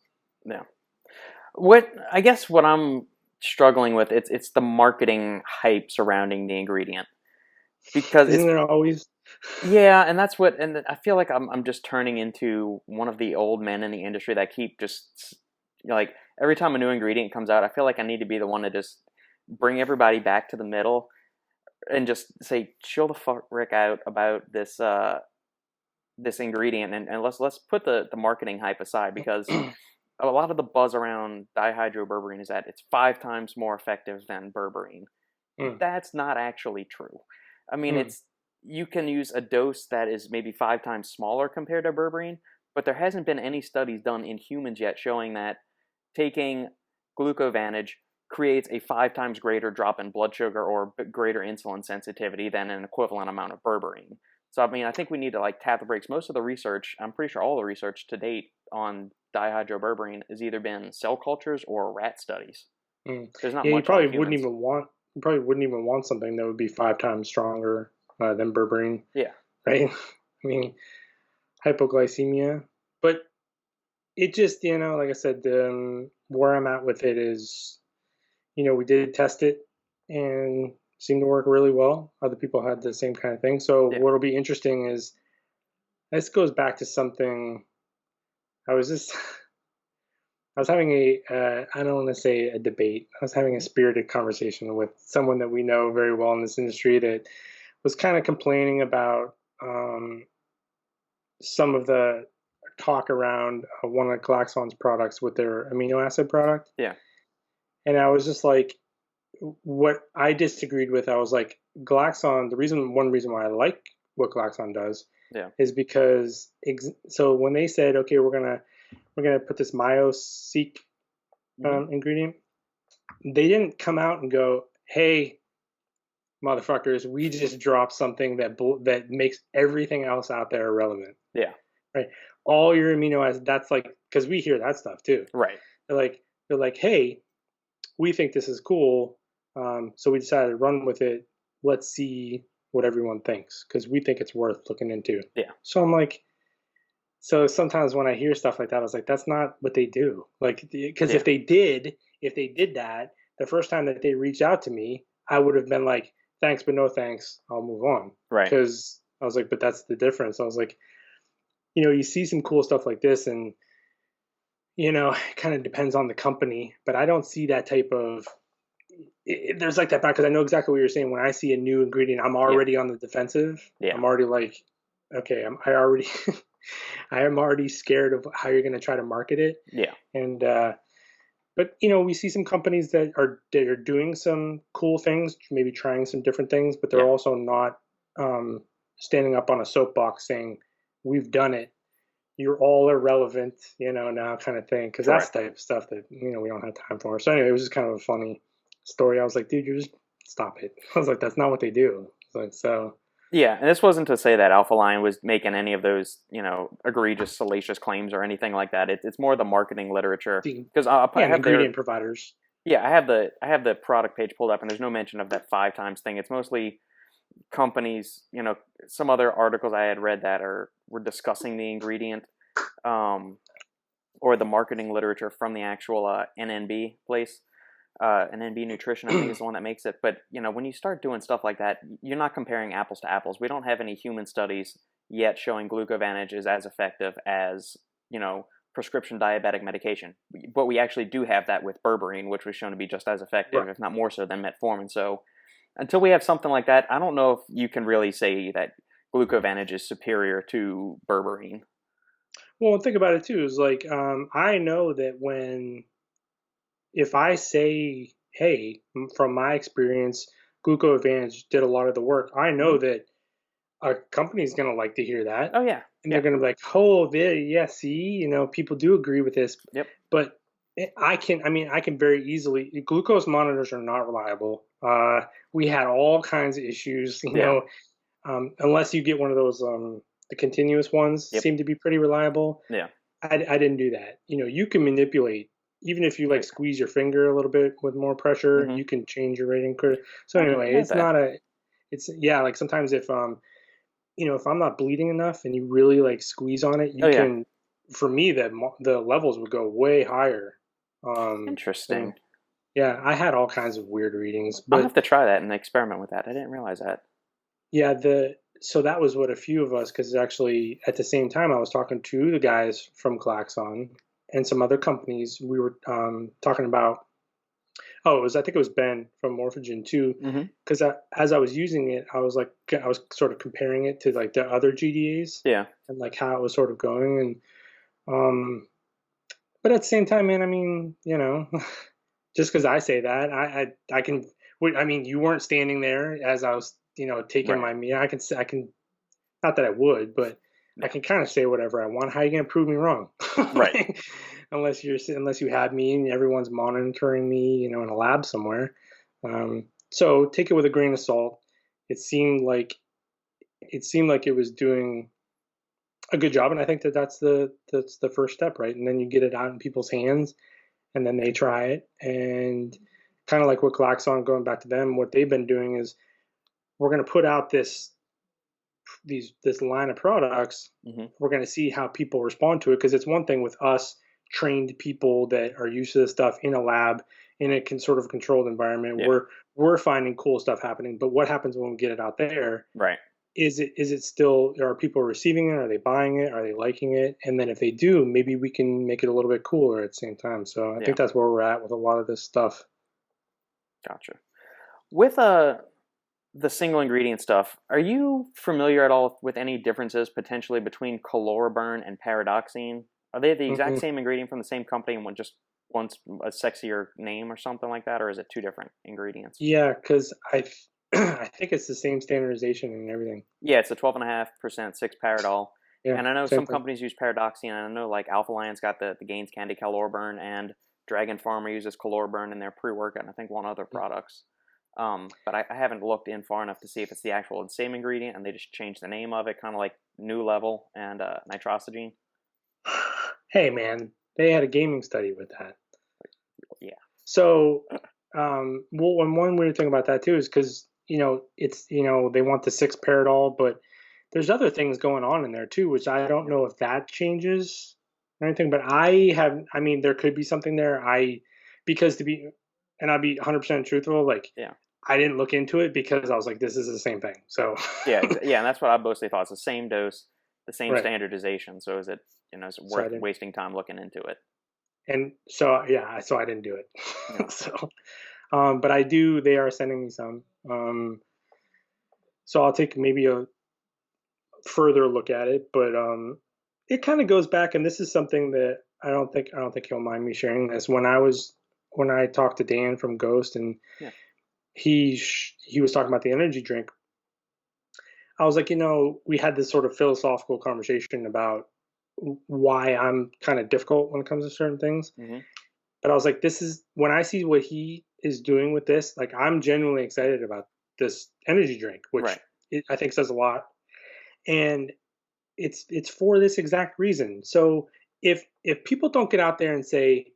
yeah, what I'm struggling with, it's the marketing hype surrounding the ingredient, because isn't there always? Yeah, and that's what, and I feel like I'm just turning into one of the old men in the industry that keep just, like, every time a new ingredient comes out, I feel like I need to be the one to just bring everybody back to the middle and just say, chill the fuck Rick out about this ingredient, and let's put the marketing hype aside, because a lot of the buzz around dihydroberberine is that it's 5 times more effective than berberine. Mm, That's not actually true. I mean, mm, it's, you can use a dose that is maybe 5 times smaller compared to berberine, but there hasn't been any studies done in humans yet showing that taking GlucoVantage creates a 5 times greater drop in blood sugar or greater insulin sensitivity than an equivalent amount of berberine. So I mean, I think we need to like tap the brakes. Most of the research, I'm pretty sure all the research to date on dihydroberberine has either been cell cultures or rat studies. mm. There's not Yeah, much on humans. you probably wouldn't even want something that would be 5 times stronger than berberine, Yeah, right? I mean, hypoglycemia, but it just, like I said, where I'm at with it is, we did test it and seemed to work really well. Other people had the same kind of thing. So yeah. what'll be interesting is this goes back to something I was just I was having I don't want to say a debate. I was having a spirited conversation with someone that we know very well in this industry that was kind of complaining about some of the talk around one of Glaxon's products with their amino acid product. Yeah. And I was just like, what I disagreed with, I was like, Glaxon, one reason why I like what Glaxon does Yeah. is because, so when they said, okay, we're gonna put this MyoSeq ingredient, they didn't come out and go, hey, motherfuckers, we just dropped something that makes everything else out there irrelevant. Yeah. Right? All your amino acids. That's like, because we hear that stuff too. Right. They're like, hey, we think this is cool, so we decided to run with it. Let's see what everyone thinks because we think it's worth looking into. Yeah. So I'm like, so sometimes when I hear stuff like that, I was like, that's not what they do. Like, because Yeah. if they did that, the first time that they reached out to me, I would have been like, thanks, but no thanks. I'll move on. Right. Because I was like, but that's the difference. I was like, you see some cool stuff like this, and it kind of depends on the company, but I don't see that type of. There's like that back because I know exactly what you're saying. When I see a new ingredient, I'm Yeah. already on the defensive. Yeah. I'm already like, okay, I am already scared of how you're going to try to market it. Yeah. And but we see some companies that are doing some cool things, maybe trying some different things, but they're Yeah. also not standing up on a soapbox saying we've done it. You're all irrelevant, now kind of thing. Because that's Correct. the type of stuff that we don't have time for. So anyway, it was just kind of a funny story. I was like, dude, you just stop it. I was like, that's not what they do. Like, so. Yeah, and this wasn't to say that Alpha Lion was making any of those, egregious, salacious claims or anything like that. It's more the marketing literature, because I have ingredient providers. Yeah, I have the product page pulled up, and there's no mention of that 5 times thing. It's mostly companies, some other articles I had read that were discussing the ingredient, or the marketing literature from the actual NNB place. NNB Nutrition, I think, is the one that makes it. But when you start doing stuff like that, you're not comparing apples to apples. We don't have any human studies yet showing GlucoVantage is as effective as prescription diabetic medication. But we actually do have that with berberine, which was shown to be just as effective, Right. if not more so, than metformin. So until we have something like that, I don't know if you can really say that GlucoVantage is superior to berberine. Well, think about it too. Is like I know that if I say, hey, from my experience, GlucoVantage did a lot of the work. I know that a company's gonna like to hear that, Oh yeah, and yeah, they're gonna be like, oh, yeah, see, people do agree with this. yep, But I can very easily. Glucose monitors are not reliable. We had all kinds of issues, yeah, unless you get one of those. The continuous ones yep, seem to be pretty reliable. yeah. I didn't do that. You can manipulate. Even if you like Right. squeeze your finger a little bit with more pressure, Mm-hmm. you can change your rating. So I didn't anyway, know it's that. not a. It's yeah. Like sometimes if I'm not bleeding enough and you really like squeeze on it, Oh you yeah, can. For me, the levels would go way higher. And interesting. yeah, I had all kinds of weird readings, I'll have but to try that and experiment with that. I didn't realize that. yeah, so that was what a few of us, because actually at the same time I was talking to the guys from Glaxon and some other companies. We were talking about, I think it was Ben from Morphogen too, Mm-hmm. because as I was using it, I was sort of comparing it to like the other GDAs Yeah. and like how it was sort of going, and but at the same time, man, I mean, just because I say that, I can. I mean, you weren't standing there as I was, taking Right. my meat. I can. Not that I would, but I Yeah. can kind of say whatever I want. How are you gonna prove me wrong? Right. Unless you have me and everyone's monitoring me, in a lab somewhere. So take it with a grain of salt. It seemed like it was doing a good job, and I think that's the first step, right? And then you get it out in people's hands, and then they try it, and kind of like what Glaxon, going back to them, what they've been doing is we're going to put out this line of products. Mm-hmm. We're going to see how people respond to it, because it's one thing with us trained people that are used to this stuff in a lab in a sort of controlled environment. Yeah. We're finding cool stuff happening, but what happens when we get it out there? Right. Is it still, are people receiving it? Are they buying it? Are they liking it? And then if they do, maybe we can make it a little bit cooler at the same time. So I Yeah. think that's where we're at with a lot of this stuff. Gotcha. With the single ingredient stuff, are you familiar at all with any differences potentially between chloroburn and paradoxine? Are they the exact same ingredient from the same company and one's a sexier name or something like that, or is it two different ingredients? Yeah, because I think it's the same standardization and everything. Yeah, it's a 12.5% 6-paradol. Yeah, And I know same some thing. companies use paradoxine, and I know like Alpha Lion's got the Gaines Candy chloroburn, and Dragon Pharma uses chloroburn in their pre-workout, and I think one other products. But I haven't looked in far enough to see if it's the actual same ingredient and they just changed the name of it, kind of like New Level and nitrosogene. Hey, man, they had a gaming study with that. Yeah. So, well, and one weird thing about that too is because it's they want the 6 paradol, but there's other things going on in there too, which I don't know if that changes or anything. But I mean, there could be something there. Because and I'll be 100% truthful, like Yeah. I didn't look into it because I was like, this is the same thing. So Yeah, yeah, and that's what I mostly thought. It's the same dose, the same right. standardization. So is it So I worth didn't, wasting time looking into it? and so yeah, so I didn't do it. Yeah. So, but I do. They are sending me some. So I'll take maybe a further look at it, but it kind of goes back, and this is something that I don't think he'll mind me sharing this. When I talked to Dan from Ghost, and Yeah. he was talking about the energy drink, I was like, we had this sort of philosophical conversation about why I'm kind of difficult when it comes to certain things. Mm-hmm. But I was like, this is when I see what he is doing with this, like I'm genuinely excited about this energy drink, which Right. I think says a lot. And it's for this exact reason. So if people don't get out there and say,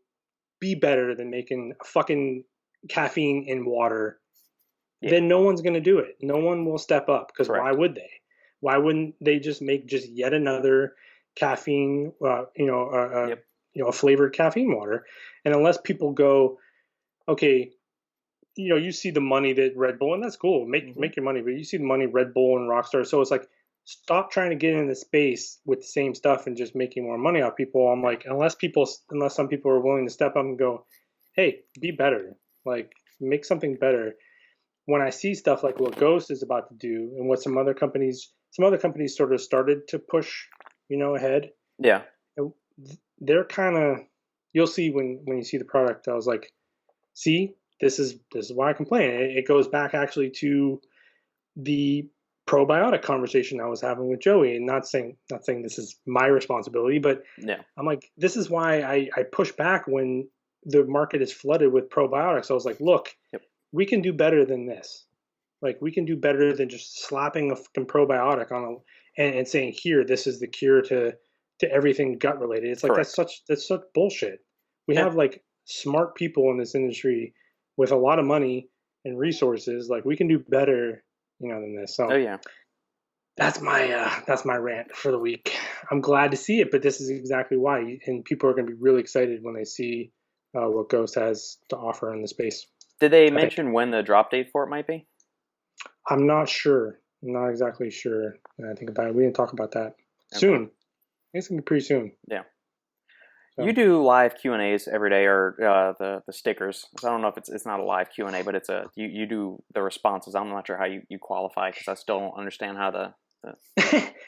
be better than making a fucking caffeine in water, Yeah. then no one's going to do it. No one will step up, because Correct. why would they? Why wouldn't they just make just yet another caffeine, Yep. a flavored caffeine water? And unless people go, okay, you see the money that Red Bull, and that's cool, make your money, but you see the money Red Bull and Rockstar, so it's like, stop trying to get in the space with the same stuff and just making more money off people. I'm like, unless some people are willing to step up and go, hey, be better, like make something better. When I see stuff like what Ghost is about to do, and what some other companies sort of started to push, ahead. Yeah. They're kind of, you'll see when you see the product. I was like, see, this is why I complain. It goes back actually to the probiotic conversation I was having with Joey, and not saying this is my responsibility, but Yeah. I'm like, this is why I push back when the market is flooded with probiotics. I was like, look, Yep. we can do better than this. Like, we can do better than just slapping a fucking probiotic on and saying, here, this is the cure to everything gut related. It's like, Correct. that's such bullshit. We Yeah. have like smart people in this industry with a lot of money and resources. Like, we can do better, than this. So Oh yeah. that's my rant for the week. I'm glad to see it, but this is exactly why. And people are going to be really excited when they see what Ghost has to offer in the space. Did they I think. mention when the drop date for it might be? I'm not sure. I'm not exactly sure. I think about it. We didn't talk about that. Okay. Soon. I think it's gonna be pretty soon. Yeah. You So do live Q&As every day, or the stickers. So I don't know if it's not a live Q&A, but it's a you do the responses. I'm not sure how you qualify because I still don't understand how the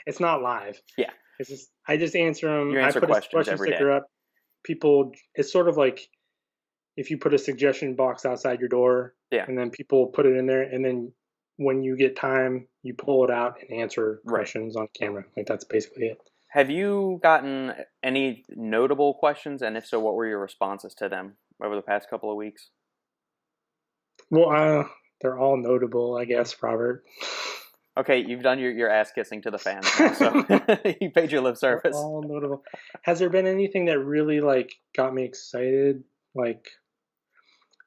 it's not live. yeah. It's just I just answer them. You I answer put a questions question every day. sticker up. People, it's sort of like if you put a suggestion box outside your door, Yeah. and then people put it in there, and then when you get time, you pull it out and answer Right. questions on camera. Like that's basically it. Have you gotten any notable questions, and if so, what were your responses to them over the past couple of weeks? Well, they're all notable, I guess, Robert. Okay, you've done your ass kissing to the fans now, so you paid your lip They're service. all notable. Has there been anything that really like got me excited? Like,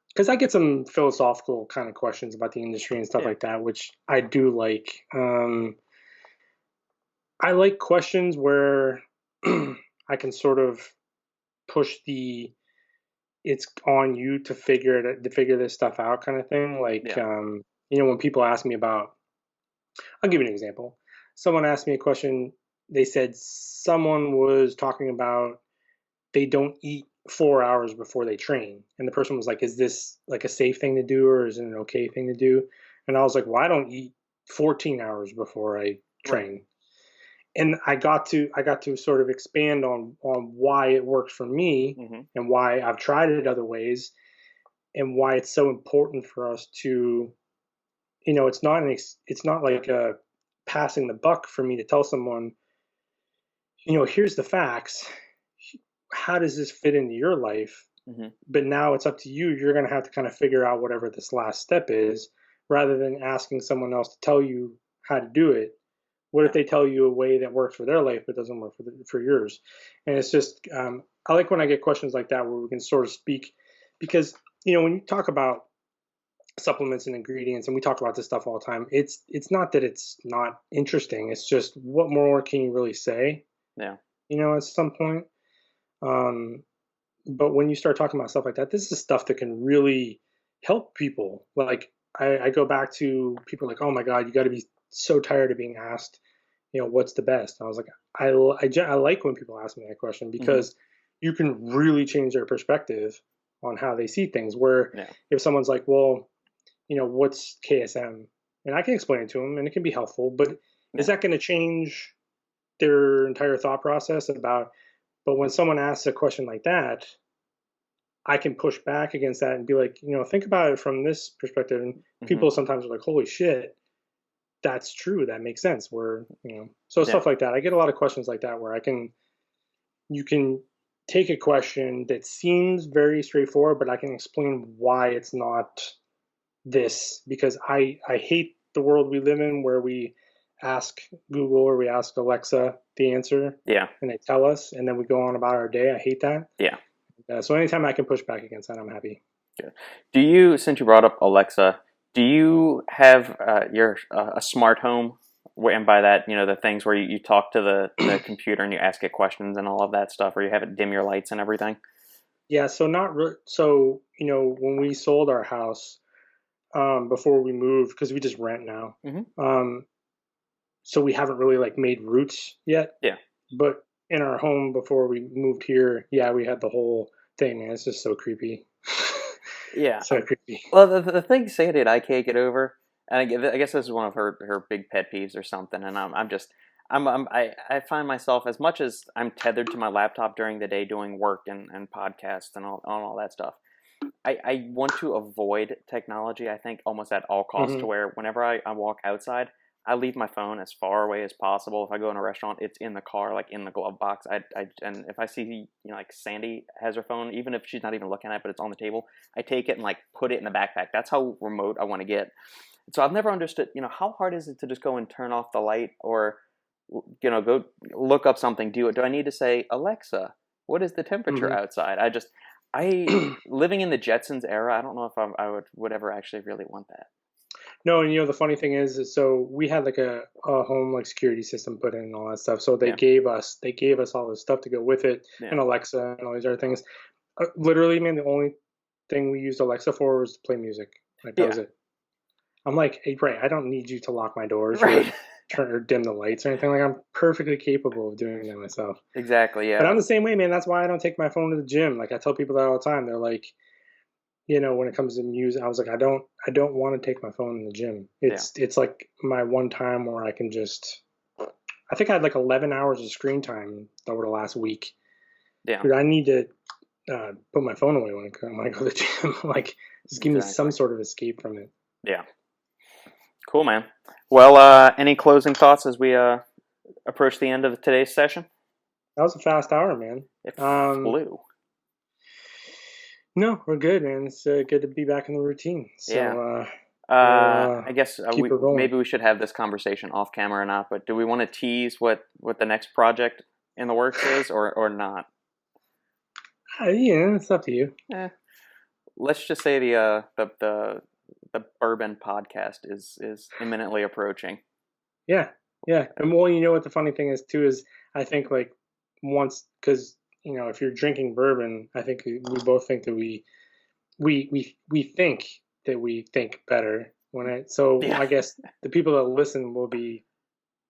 because I get some philosophical kind of questions about the industry and stuff Yeah. like that, which I do like. I like questions where I can sort of push the it's on you to figure this stuff out kind of thing. Like, Yeah. when people ask me about, I'll give you an example. Someone asked me a question. They said someone was talking about they don't eat 4 hours before they train. And the person was like, is this like a safe thing to do or is it an okay thing to do? And I was like, well, I don't eat 14 hours before I Right. train. And I got to sort of expand on why it works for me Mm-hmm. and why I've tried it other ways and why it's so important for us to, it's not like a passing the buck for me to tell someone, here's the facts. How does this fit into your life? Mm-hmm. But now it's up to you. You're going to have to kind of figure out whatever this last step is rather than asking someone else to tell you how to do it. What if Yeah. they tell you a way that works for their life but doesn't work for yours? And it's just, I like when I get questions like that where we can sort of speak because, when you talk about supplements and ingredients and we talk about this stuff all the time, it's not that it's not interesting. It's just what more can you really say, Yeah. at some point. Um, but when you start talking about stuff like that, this is stuff that can really help people. Like I go back to people like, oh my God, you got to be so tired of being asked, what's the best? And I was like, I like when people ask me that question Mm-hmm. because you can really change their perspective on how they see things. Where Yeah. if someone's like, well, what's KSM? And I can explain it to them and it can be helpful, but is Yeah. that going to change their entire thought process about, but when someone asks a question like that, I can push back against that and be like, think about it from this perspective. And Mm-hmm. people sometimes are like, holy shit, that's true. That makes sense. So Yeah. stuff like that. I get a lot of questions like that where you can take a question that seems very straightforward, but I can explain why it's not this because I hate the world we live in where we ask Google or we ask Alexa the answer Yeah. and they tell us and then we go on about our day. I hate that. Yeah. So anytime I can push back against that, I'm happy. Good. Do you, since you brought up Alexa, do you have your a smart home? And by that, the things where you talk to the computer and you ask it questions and all of that stuff, or you have it dim your lights and everything? Yeah, so not so when we sold our house before we moved because we just rent now. Mm-hmm. Um, so we haven't really like made roots yet, Yeah. but in our home before we moved here, yeah, we had the whole thing, man. It's just so creepy. Yeah. So creepy. Well, the thing Sadie and I can't get over, and I guess this is one of her big pet peeves or something, and I'm just I find myself, as much as I'm tethered to my laptop during the day doing work and podcasts and all that stuff. I want to avoid technology, I think, almost at all costs, to Hmm. where whenever I walk outside, I leave my phone as far away as possible. If I go in a restaurant, it's in the car, like in the glove box. And if I see, like Sandy has her phone, even if she's not even looking at it, but it's on the table, I take it and like put it in the backpack. That's how remote I want to get. So I've never understood, how hard is it to just go and turn off the light, or, go look up something. Do I need to say, Alexa, what is the temperature Hmm. outside? I living in the Jetsons era, I don't know if I would ever actually really want that. No, and the funny thing is so we had like a home like security system put in and all that stuff. So they Yeah, gave us all this stuff to go with it yeah, and Alexa and all these other things. Literally, man, the only thing we used Alexa for was to play music. Like that yeah. was it. I'm like, hey, right, I don't need you to lock my doors or Right. turn or dim the lights or anything. Like I'm perfectly capable of doing that myself. Exactly. But Yeah. I'm the same way, man. That's why I don't take my phone to the gym. Like I tell people that all the time. They're like, when it comes to music, I was like, I don't want to take my phone in the gym. Yeah. It's like my one time where I can just. I think I had like 11 hours of screen time over the last week. Yeah. Dude, I need to put my phone away when I go to the gym. Like, just give me some Exactly. sort of escape from it. Yeah. Cool, man. Well, any closing thoughts as we approach the end of today's session? That was a fast hour, man. It Um, flew. no, we're good, man. It's good to be back in the routine. Yeah. So we'll I guess keep we it rolling. maybe we should have this conversation off camera or not. But do we want to tease what the next project in the works is, or not? Yeah, it's up to you. Eh, let's just say the Bourbon podcast is imminently approaching. Yeah, yeah. And well, you know what the funny thing is too is I think like once because if you're drinking bourbon, I think we both think that we think that we think better when it. So Yeah. I guess the people that listen will be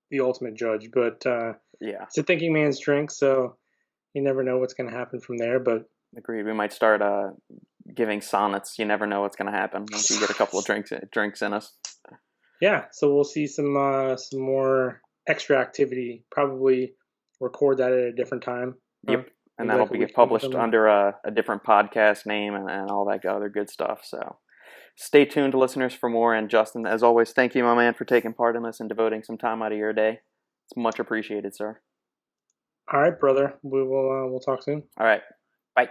the ultimate judge. But Yeah. it's a thinking man's drink, so you never know what's going to happen from there. But Agreed. We might start giving sonnets. You never know what's going to happen once you get a couple of drinks in us. yeah, so we'll see some more extra activity. Probably record that at a different time. Yep. And Maybe that'll like a be weekend or published something. under a different podcast name and all that other good stuff. So stay tuned, listeners, for more. And Justin, as always, thank you, my man, for taking part in this and devoting some time out of your day. It's much appreciated, sir. All right, brother. We'll talk soon. All right. Bye.